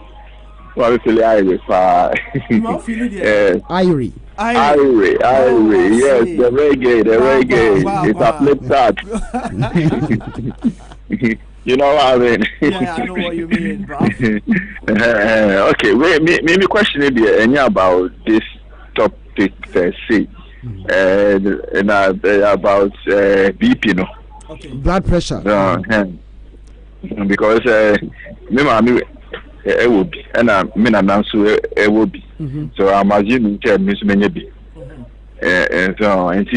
well feel highway fa Irie, yes, the reggae, it's a flip that. You know what I mean? Yeah, I know what you mean, bro. Okay, wait, maybe question it about this topic per se, and about BP, you know. Okay. blood pressure. Because it will be, and I mean, it will be. So I'm assuming Miss Menyabi. And so, and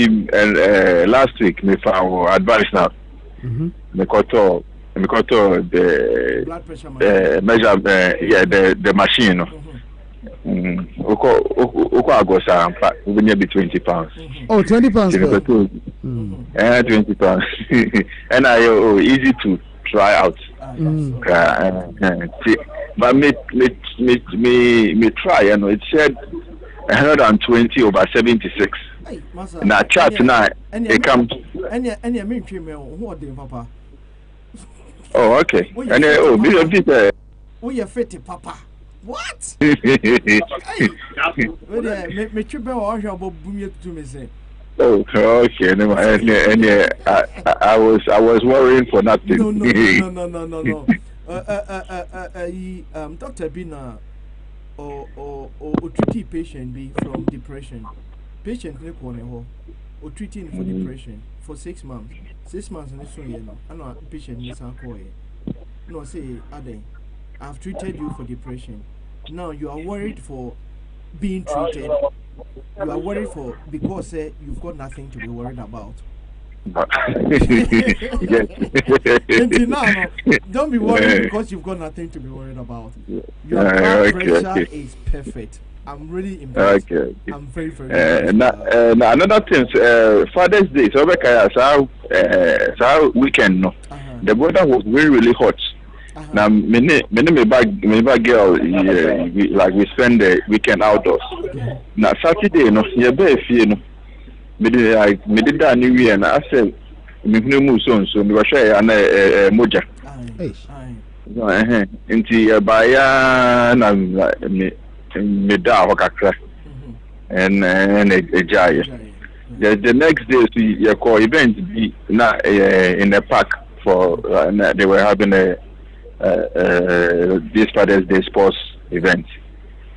last week, me found advice now. Me got the Blood pressure measure, the machine. Oko agosa, we be 20 pounds. Oh, 20 pounds. 20 pounds. And easy to try out. But me try, it said 120 over 76. Now chat now it comes. Oh, okay. And we are fit, Papa. What? Oh, okay. I was worrying for nothing. No. Dr. Bina or treat patient be from depression. Patient or treating for depression for 6 months. 6 months and so you know. I know patient is no say Ade, I've treated you for depression. Now you are worried for being treated. You are worried for because you've got nothing to be worried about. Now, don't be worried because you've got nothing to be worried about. Your blood pressure is perfect. I'm really impressed. I'm very, very impressed. Another thing, Father's Day, so our weekend, no. The weather was really, really hot. Now, many girl, we spend the weekend outdoors. Now, Saturday, no, you know, me did that new year, and I said, me no so me was share an moja. Inti baya na me da wakakra and a jaya. The next day, you call event be na in the park for they were having this Father's Day sports event.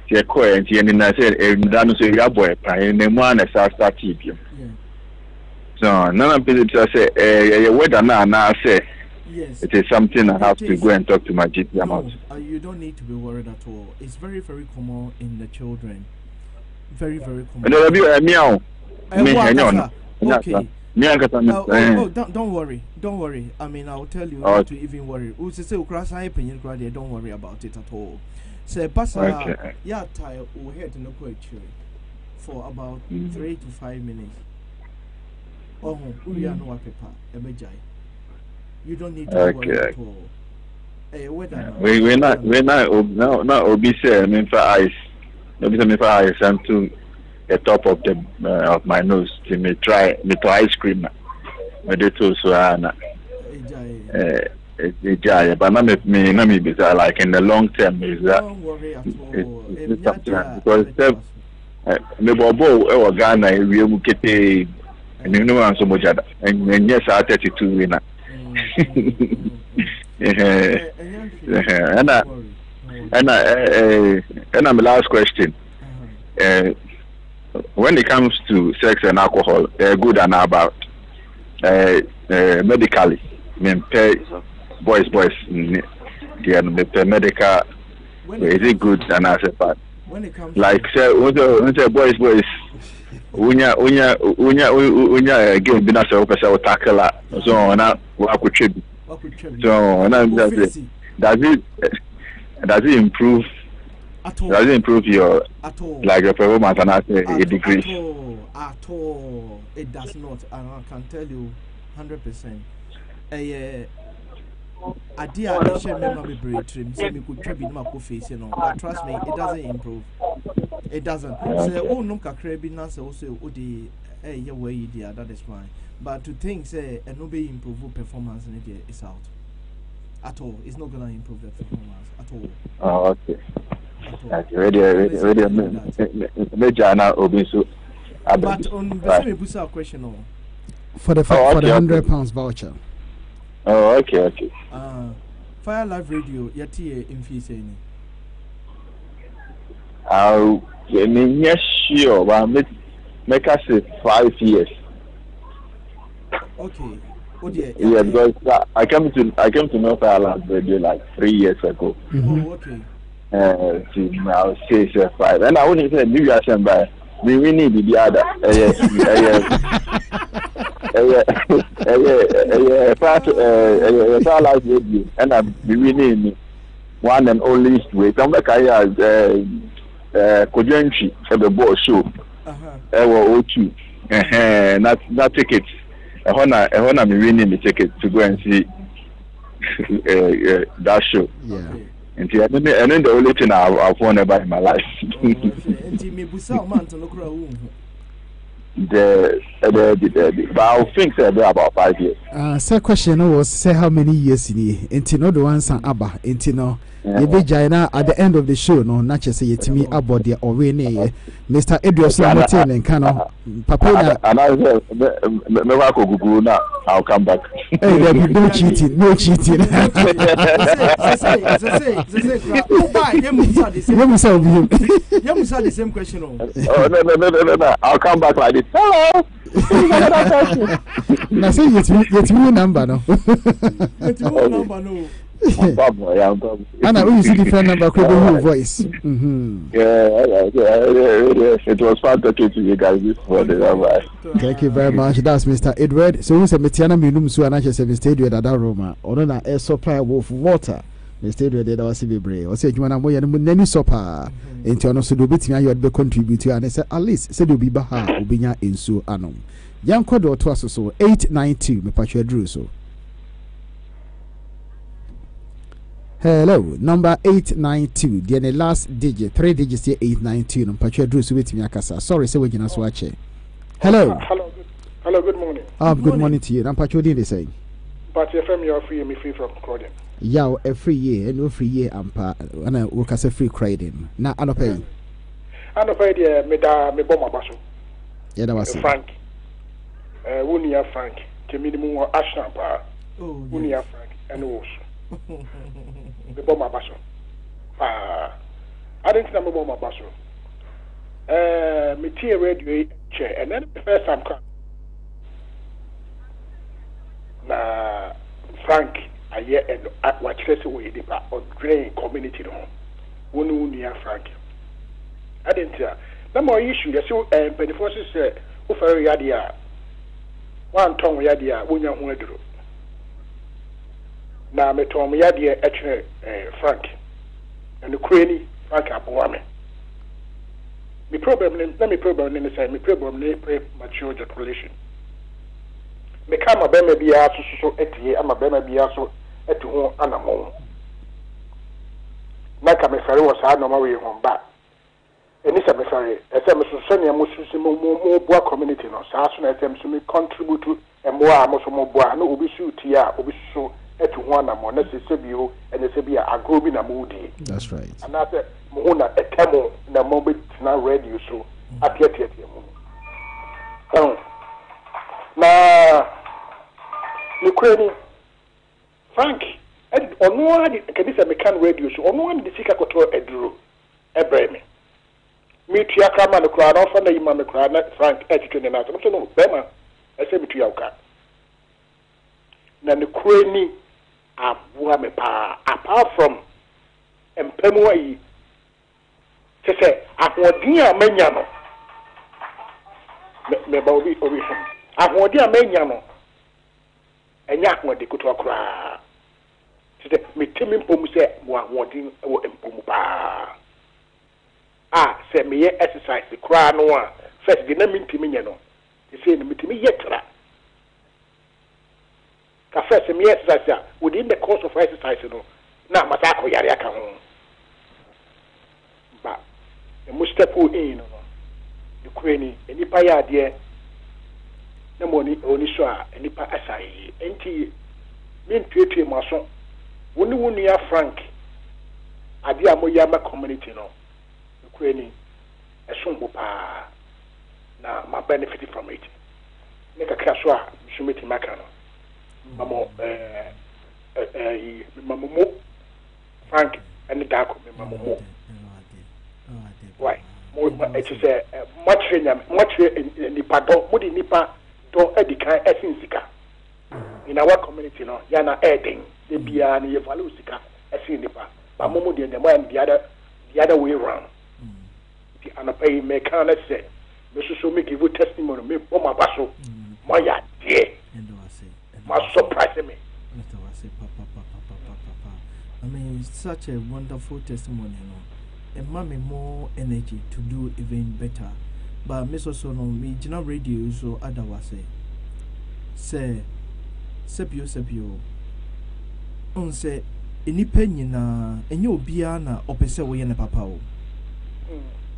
You call and I said, "Danu so you boy, and the one is start TV." So none of people say, "Whether now say." Yes. It is something I have to go and talk to my GP about. You don't need to be worried at all. It's very, very common in the children. Very, very common. Okay. Don't worry. Don't worry. I mean, I'll tell you not to even worry. Don't worry about it at all. So, Pasa, yeah, tire will head no question for about 3 to 5 minutes. Oh, we are no paper. You don't need to worry at all. We're not obese. I mean, for eyes. Obviously, for eyes, I'm to the top of the of my nose to me try ice cream. I did too, so but not me be like in the long term is that. Don't worry at all. Because me bobo e Ghana we mu kete and you know so much and yes I 32 winner. And my last question. When it comes to sex and alcohol, good and about medically, boys, medical, is it good and as a part? When it comes like say, boys, unya again bina se opesa tackle so na wa kutrebi so na does it improve at all? Does it improve your at all like your performance and a decrease? At all it does not, and I can tell you 100%. Idea I share member be brave trim say me could trebi no face, you know, but trust me, it doesn't improve. It doesn't. Say oh no kakra bi na say also o the your way there, that is fine. But to think say and no be improve performance in it is out. At all. It's not gonna improve the performance at all. Oh, okay. Ready. Major now obiso. But on the busa question or for the £100 voucher. Oh, okay. Fire Live Radio, yati in fee saying. I mean, yes, sure, but make us 5 years. Okay. Oh dear. Yeah, because I came to know Fire Live Radio like 3 years ago. Oh, okay. I'll say 5. And I only said, New Year's and by we need the other. And I'm winning one and only way. Come back, Kojenchi for the ball show. O2. Not tickets. I wanna be winning the ticket to go and see that show. Yeah. And then the only thing I've won about in my life. But I think about 5 years. Second question was say how many years in here? Into no the ones and Abba. Into no. You be Jaina at the end of the show. No, not just say to me about the already. Mr. Edwards Lamotin and Cano Papa. And I said, now I'll come back. Hey, there be no cheating, no cheating. The same question. Oh no. I'll come back like this. Hello. Now say it's me number no. It's me number no. And I will see different number voice. It was fun talking to you guys before the number. Thank you very much. That's Mr. Edward. So who's a Metiana Minum so and I just Mr. Edward at that room. Or no air supply of water. Mr. Edward did our civil brave. Or said you want to moy and any supper. Into an also do bit me you had be contribute and I said at least said you be baha ubinya in so anum. Young Kodo to us so 892 me patch drew so. Hello, number 892. The last digit, 3 digits here, 892. No, Patrick Drew, so wait me, Akasa. Sorry, say we're gonna swatch it. Hello. Hello, good morning. Good morning to you. I'm Patrick, did they say? But your family are free, me free from crowding. Yeah, every year, and no free year, and I work as a free credit. Now, I don't pay. I don't pay the me bomb basso. Yeah, that was Frank. Wunia Frank, Keminimu Ashna Bar. Wunia Frank, and also. The bomb basso. I didn't know bomb basso. Me tea radio chair, and then the first time come. Na Frank, I hear and what says away the or drain community no. Wonu near Frank. I didn't hear. No more issue. You see, Pentecost said, "Who for yadia? One tongue yadia, when you want to do." Now, me told me yadia actually Frank and the Queenie Frank Abuame. Me problem in the same. Me problem in premature ejaculation. Me kama bema biya so etie ama bema biya so etu ho anamo na ka me fere wo saa no ma we ho ba eni se me fere ese me so ne mo susu mo boa community no saa so na etem so me contribute to emo a mo so mo boa na obi su tie a obi so etu ho anamo na se bio ene se bia agro bi na mo di. That's right. And na se mo ho na etemo na mo be na radio so apiatie mo na Ukraine Frank ono adi kedisa mekan radio so ono adi de sika koto eduro ebreme me tua kama no kra no fa na yima me kra na Frank etitwe na so no bema ese me tua uka na Ukraine abua me pa apart from empemu ayi se ahodin a manya no me ba obi ahodin a manya no enya ahode kuto akra site metemi mpom se mo ahodin wo mpom pa se me exercise kra no a first de na mentimi nye no se ne metimi yetra ka first me exercise within the course of exercise no na mata ko yare aka ho ba e mo step in no Ukraine enipa ya de na moni oni so a nipa asai enti min tuetue maso woni ya Frank ade a moya ma community no Ukraine esombo pa na ma benefit from it ne kakra so a sumeti maka no mamo mamo Frank and Daku mamo why mo it is much nipa do mo di nipa to edikan esinsika in our community no ya na edin e bia na ye value sika esinipa ba momo de dem and the other the other way around. The anapay me can say, Mr. So me give you testimony, me for my basso, my dear, must surprise me. I mean, it's such a wonderful testimony, you know. And mommy more energy to do even better. But Miss Osono, me general radio so otherwise say sepio. On say any penny na and you be na opese wo yene papa o.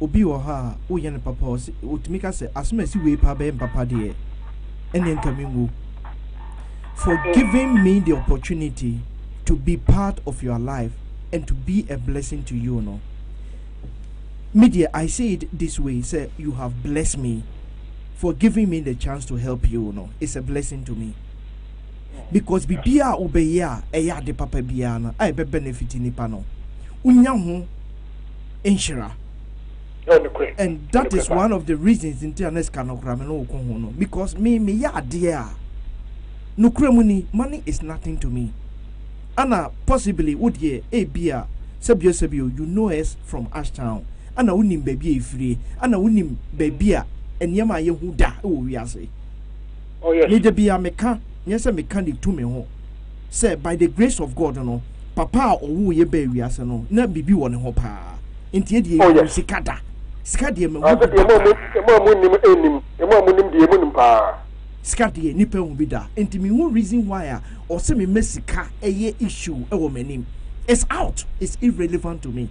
Obi wo ha wo yene papa o to make us say as me see we pa be papa de. And then coming for giving me the opportunity to be part of your life and to be a blessing to you, no. Media, I say it this way, say you have blessed me for giving me the chance to help you, no. It's a blessing to me. Because bibia obeya eya de papa bia na I be benefit ni pa no. Unya ho inshira. And that is one of the reasons internet cannot gram no ko ho no, because me ya there. No kremuni, money is nothing to me. Anna possibly would ye a beer sabio you know us from Ashtown. Anna unim baby free. Anna unim baby and yama yehuda oh we are say. Oh yes. Need to be a mechan, yes a mechanic to me home. Say by the grace of God no papa or who ye baby as no na bibi one hopa. Inti ye sikada. Skadi me Skadi nipa won bi da enti me who reason why or say me mesika eye issue e wo manim it's out, it's irrelevant to me.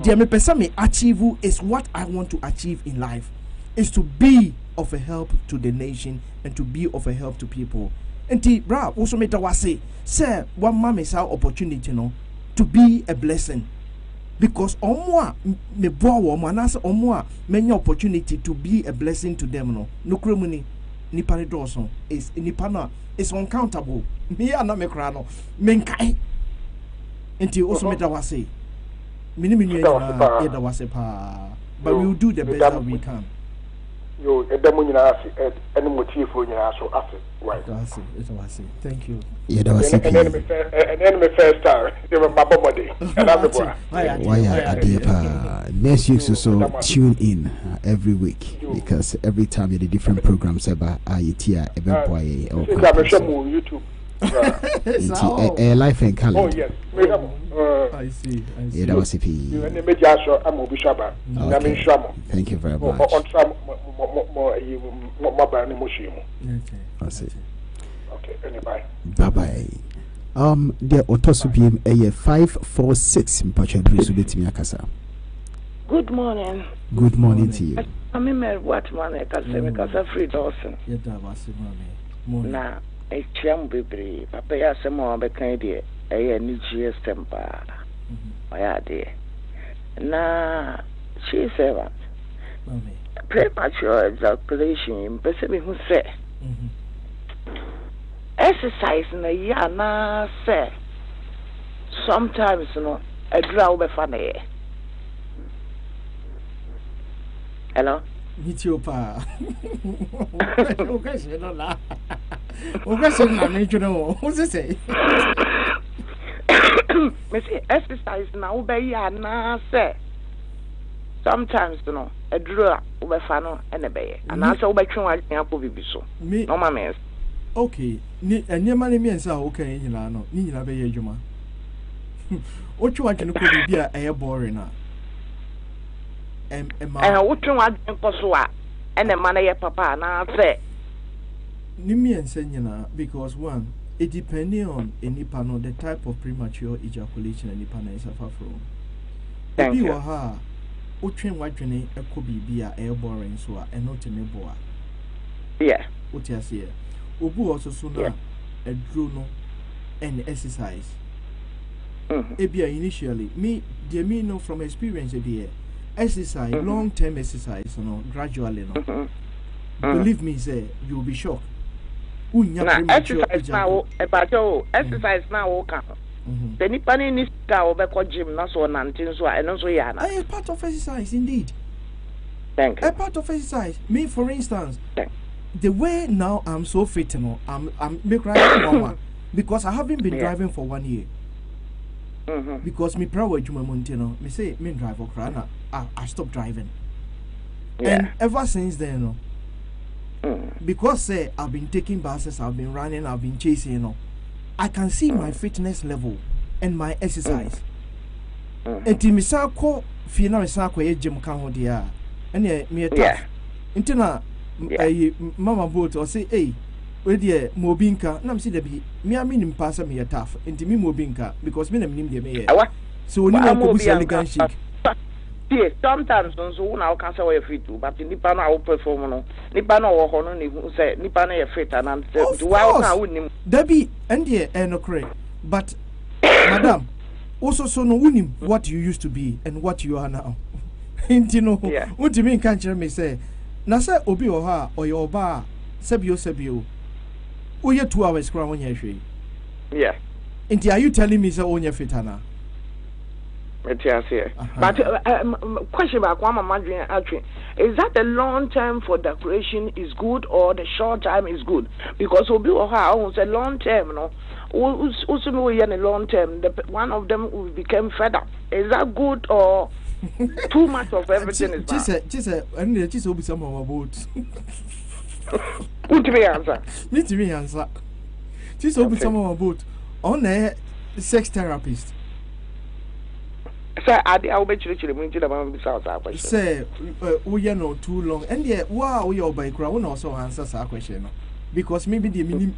The me person me achieve is what I want to achieve in life is to be of a help to the nation and to be of a help to people. Enti bra also me da say one man is our opportunity no to be a blessing. Because omwa me boa wo man as omwa many opportunity to be a blessing to them no kremuni nipa redoso is nipa na is uncountable me ya na me kra no menkai enti also me da wase mini na e da wase pa but we will do the best that we can. Yo Damu nyina any motive for nyina so afi right. It's wase. Thank you. Yeah, that was and then me first star they were my body and I'm the boy. Next week so tune in every week because every time you do different programs about IET every boy or YouTube. Life and color. Oh yes. I see. Yeah, that was it. Thank you very much. That's it. Okay, anyway. Bye. The Otosubim a 546 Mpacha Bruce Betimi Akasa. Good morning. Good morning to you. I'm in what man I can say because I'm free Dawson. Yeah, that was it, Now, a cham baby, Papa ya some more behind it. A new GS temper. My idea. Now, she said, premature ejaculation, Pacific who said, exercise in a year now, say, sometimes, you know, a draw be funny. Hello? Meet your pa. Okay, so no la. Okay, so na me know. What's it say? Me say exercise now be ya na say. Sometimes you know, a draw be fano and a be. And also be twen wa po bibi so. No ma okay. Ni enema ni me nsa okay nyina no. Ni nyina be ye adwuma. Ochu wa twen ko bibi a e boring na. And what you want to Posua and the money papa now say Nimi and Senina because one, it depending on any panel the type of premature ejaculation and the panel is suffer from. Thank you. Ha Utrain watching a could be a airborne so and not a boa. Yeah. What you say? Ubu also sooner a druno and exercise. Ebia initially me dear me know from experience a dear. Exercise, long-term exercise, you know, gradually, no. Believe me, say you'll be shocked. Exercise now, exercise now, the Nippon needs to go gym, not so nothing, so I know so yeah. A part of exercise, indeed. Thank you. A part of exercise. Me, for instance, the way now I'm so fit, you know, I'm making right because I haven't been driving for 1 year. because me proud adwuma montino me say me drive okra na I stop driving. And ever since then, you know, because I've been taking buses, I've been running, I've been chasing, you know, I can see my fitness level and my exercise. And to me, so call Fina Sako gym can dia, and me a tough. Intina, Mama boat or say, hey, where dear Mobinka, Nam see the be me a minim pass me a tough, and to me Mobinka, because me name the mayor. So when you want to elegant chic. Yes, sometimes when I can say we're free too, but in Nippon I will perform no. Nippon or Honor who say Nippon are fit and I'm saying, Debbie and dear and okay. But Madam, also so no winning what you used to be and what you are now. You know, what do you mean can't you me say? Nasa Obi or her or your bar, Sebio. Oh, you're 2 hours crown on your tree. Yeah. And are you telling me so on your fitana? But question about one actually, is that the long term for decoration is good or the short term is good? Because Obi or her say long term, no. Also, no in the long term, one of them will become fed up. Is that good or too much of everything is bad? Just will be some of our boats. What to be answer? Me to me answer. Just will be some of our boat on a sex therapist. Say, I will bet you about this house. Say, we are not too long, and yet, wow, we are by crowd also answers our question. Because maybe the minimum.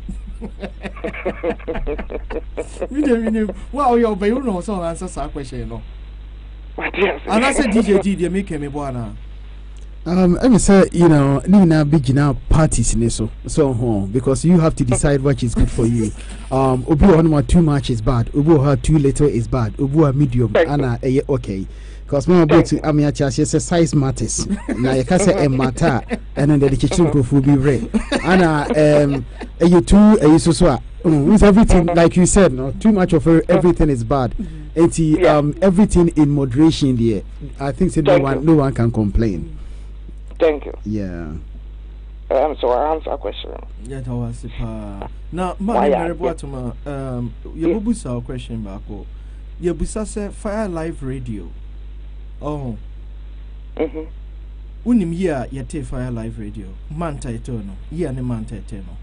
Wow, you are by also answers our question. And I said, DJ, they make me buana. Let me say, you know, Nina big now parties in so home because you have to decide what is good for you. Ubu too much is bad. Ubu too little is bad. Ubu medium ana okay. Because my boat I mean size matters. Now you can say a matter and then the kitchen proof will be red. Ana you too so with everything like you said, no too much of everything is bad. Everything in moderation there. I think no one can complain. Thank you. Yeah. So I answer a question. Yeah, that was now, my bottom. You busa our question back. You busa say Fire Live Radio. Oh. Unim year yete Fire Live Radio. Manta eternal. Year ne manta eternal.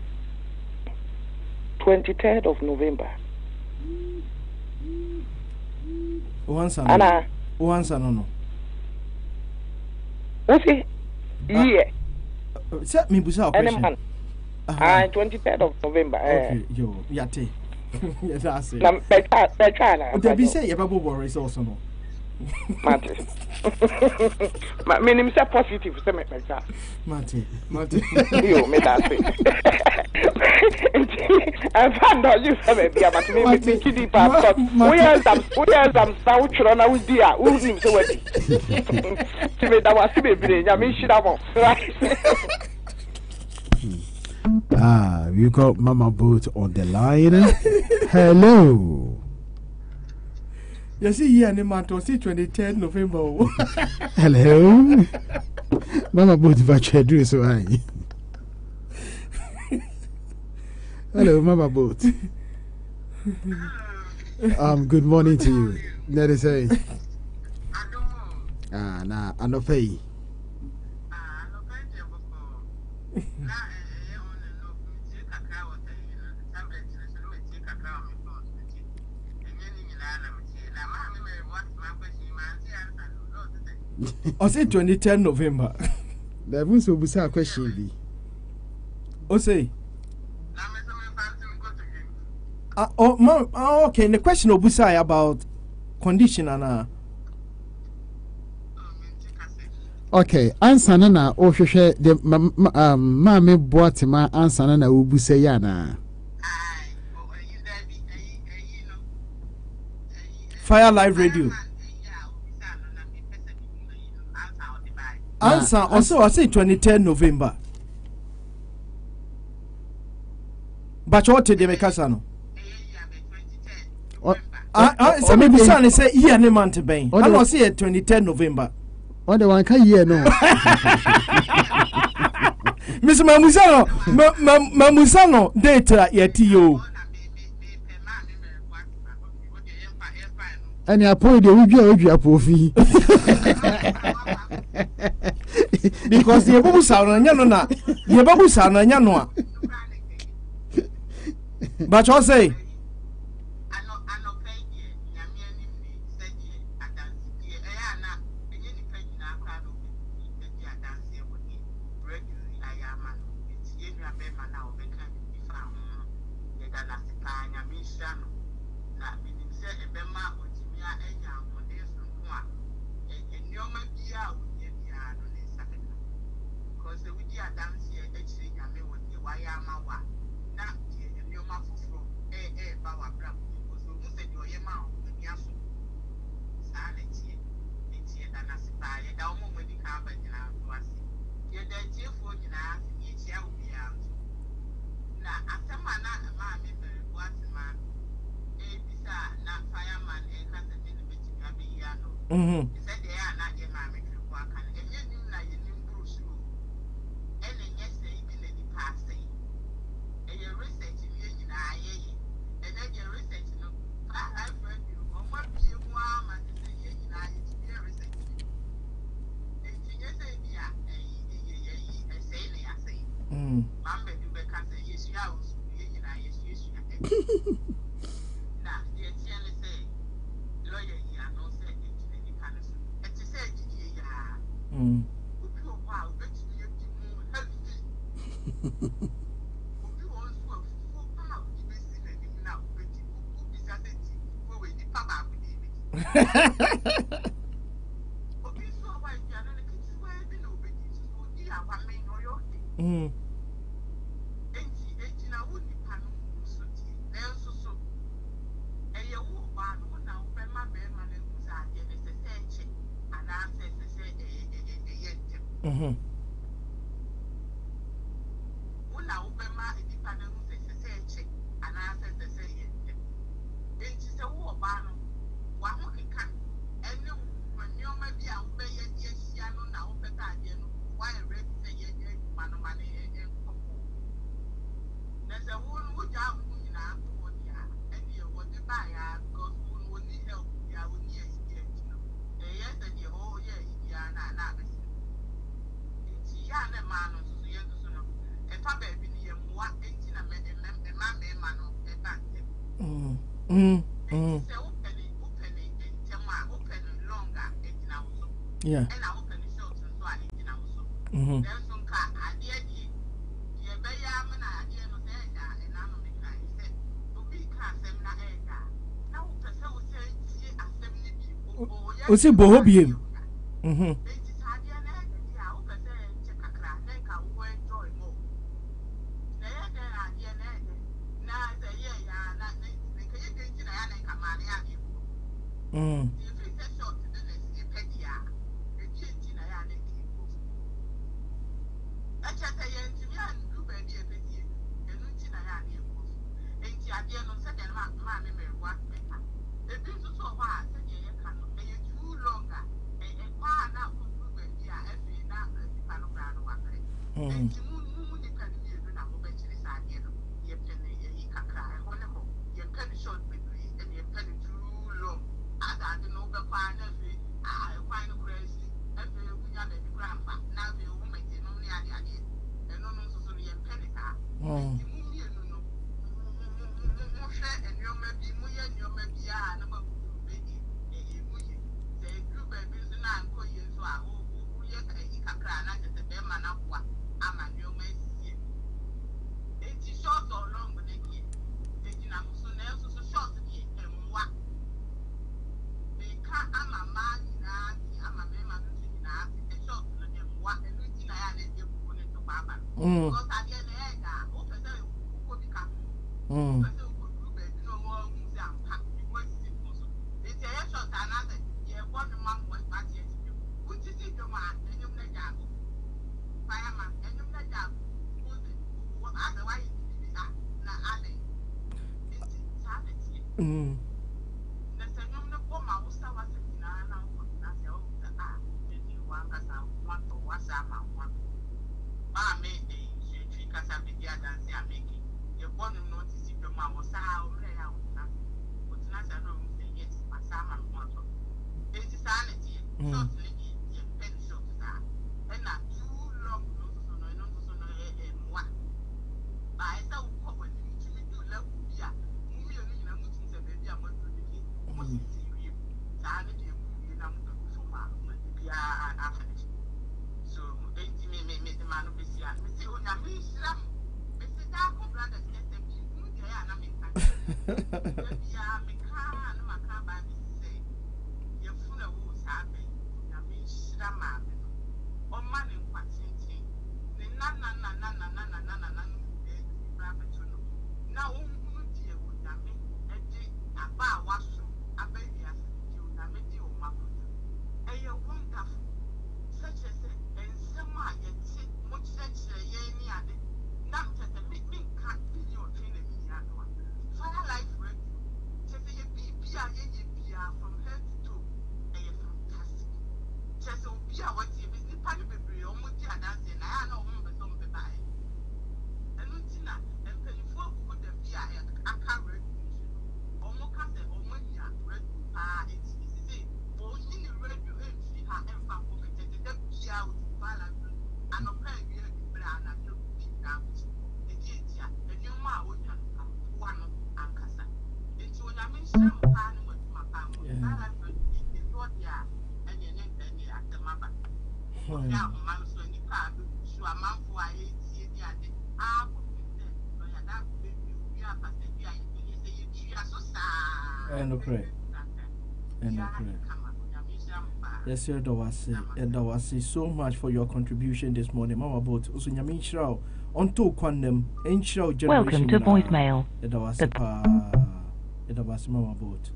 23rd of November. Once no. What's it? Yeah. Set me busa question. 23rd of November. Okay, yo, yate. Yes, that's it. There be say your worries also no. Mate. My name is positive. Say me Mate. Yo, me that say. I found out you say me but me kiddy pastor. We are some south children with dear. Who him so what? See me that was see me brain. Ya me shida mo. We got Mama Boat on the line. Hello. You see here in the month, 23rd November. Hello. Mama Boat virtual do so high. Hello, Mama Boat. Good morning to you. Let us say. Nah, I no pay. I say 23rd November. There was a question. O say. Okay. The question Obusai about condition and okay. Answer na o hwehwe the ma me boate ma answer na Obusai yana. Fire Live Radio. Answer also I say 23rd November. But what did they make us no? So maybe son say year ne month ben. I don't say 23rd November. What the one can year no? Mr. Mamusano date yet you. And I point the Ogya Profi. Because the Babu Sound and Yanona, the Babu Sound and Yanua. But I'll say, yeah. O se bohobiem. Yes, sir, Dawasi, so much for your contribution this morning. Mama Boat, also Nyamin Shrao, on to Quandem, and Shrao generation. Welcome to voicemail. Dawasi, Mama Boat.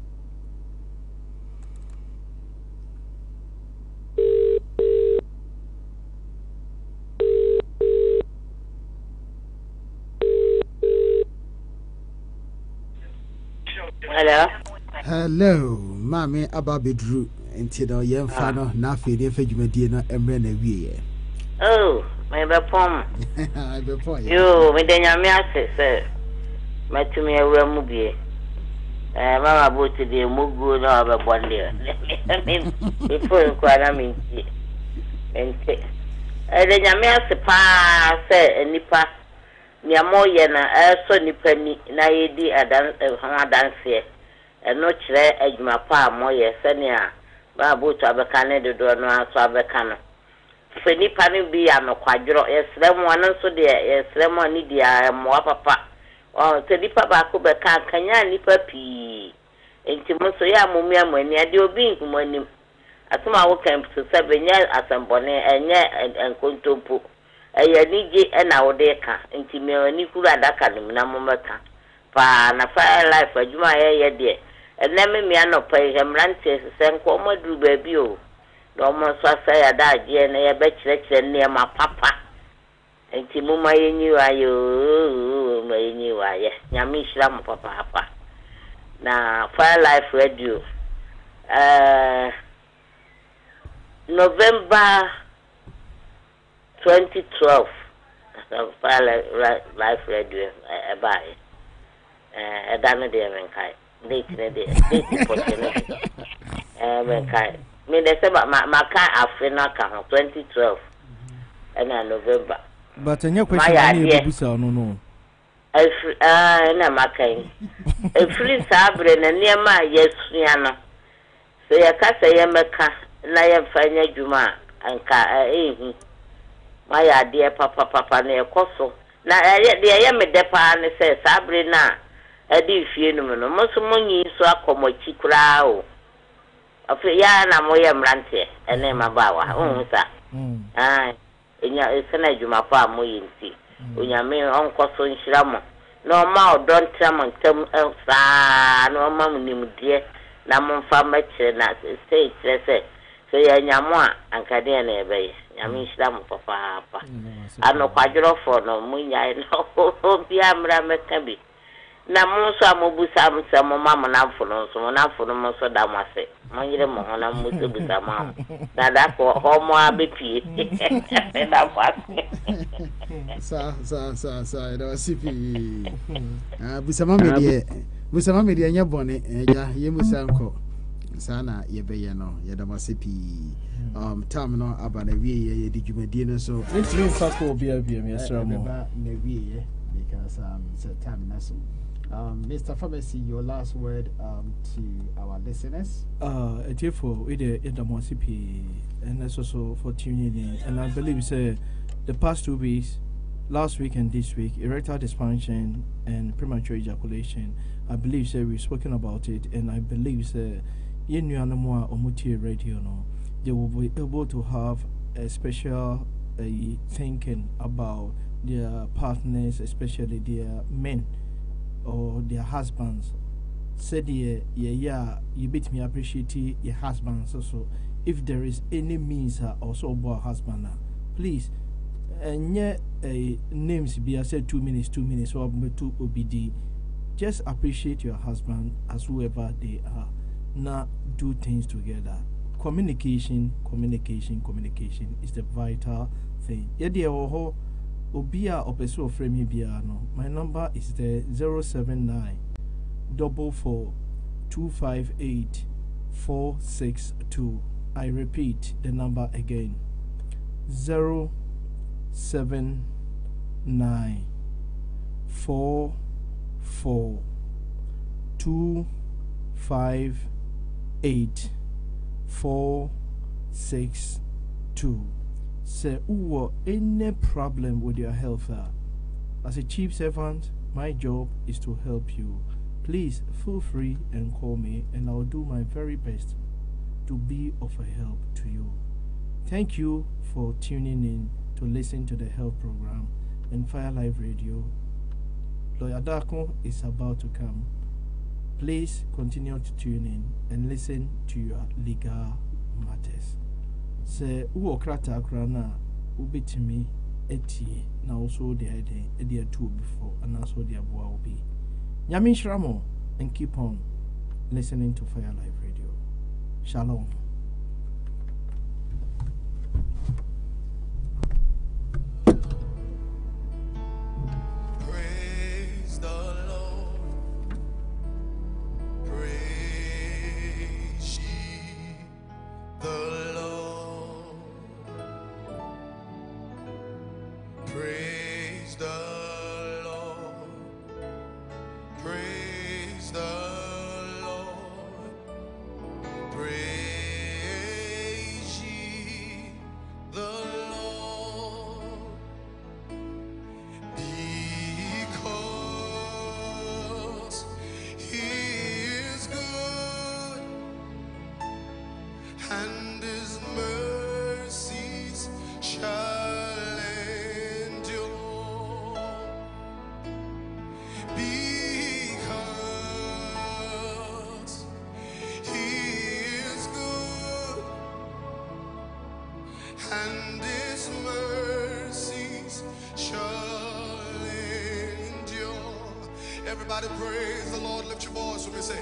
Hello, Mammy Ababidru. Until young father, now feeding for Jumadina and Renaway. Oh, my bapom. You, with the Yamias, sir. Met to me a real movie. Mamma bought to the Mugu of one year. I mean, before inquiry, I mean, and the Yamias pa, sir, and Nipa. Near more yana, so Nipani, Naidi, a dance here. And not chere ejuma pa moye senia ba butu abekane de do no aso abekano fe nipa ni bi ya no kwadro yesrem wan so de yesrem ani dia mo papa o te nipa ba ko beka kanya nipa pi enti mo so ya mo mia mo ani ade obi nkumanim atuma wo camp so se benya asambone enye enkontompo eya nige na wo de ka enti me ani kuru adaka nim na mo meka pa na fire life adwuma ye de and let me no pay him ranches and come do baby. No more so say a dad, and a betch near my papa. And Timuma, you are you, may you are, yes, Yamishlam, papa. Now, Fire Life Radio. November 2012. Fire Life Radio, bye. I done the Kai. Date opportunity. Me they say my car Africa 2012 and November. But your question no. Na makai. E free sabre na niema yesuana. So ya kasa ye meka na ye fanya djuma anka ehu. Ma ya de papa na ekoso. Na de ye me de pa ne say sabre na edi fie no no mo so monyi so akomochi kura o afi ya na mo ye mrante ene mabawa sa enya esena djuma pa mo yinti onyame onkoso nhiramo no ma odon tram ntam sa no ma munimdie na mo mfa ma kire na sei kire so ya nyamo a ankade na ebe nyame nhiramo papa ano kwadro fo no munya no bia mra meka bi na mo so amobusa mo mama na mfono mo so da mase mo yire mo na mo so busa ma na da ko ho mo abepie na kwase sa da sipi busa mama de nya bone eja ye musa nko sana yebeye no yedamase pi time no abana wie ye di dwumadi no so it's really fast for BRBM yes na wie because it's a time na so Mr. Pharmacy, your last word to our listeners. It's for the Edamosipi, and that's also for tuning in. And I believe the past 2 weeks, last week and this week, erectile dysfunction and premature ejaculation. I believe we've spoken about it, and I believe Omuti Radio no, they will be able to have a special thinking about their partners, especially their men. Or their husbands said you beat me appreciate your husbands also if there is any means also about husband please and names be I said 2 minutes or 2 OBD just appreciate your husband as whoever they are now do things together. Communication is the vital thing. Obia opeso frame here no. My number is the 079 44 258 462. I repeat the number again. 079 44 258 462. Say, any problem with your health, as a chief servant, my job is to help you. Please feel free and call me, and I'll do my very best to be of a help to you. Thank you for tuning in to listen to the health program and Fire Live Radio. Lawyer Darko is about to come. Please continue to tune in and listen to your legal matters. Say krata krana ubitimi eti na also the idea two before and also the aboa will be Yamin Shramo and keep on listening to Fire Live Radio. Shalom. Praise the Lord. Praise ye the Lord. Praise the Lord. Praise the Lord. Praise ye the Lord. Because he is good and his mercies shall endure. Because he is good and his mercies shall endure. Everybody praise the Lord. Lift your voice when we say,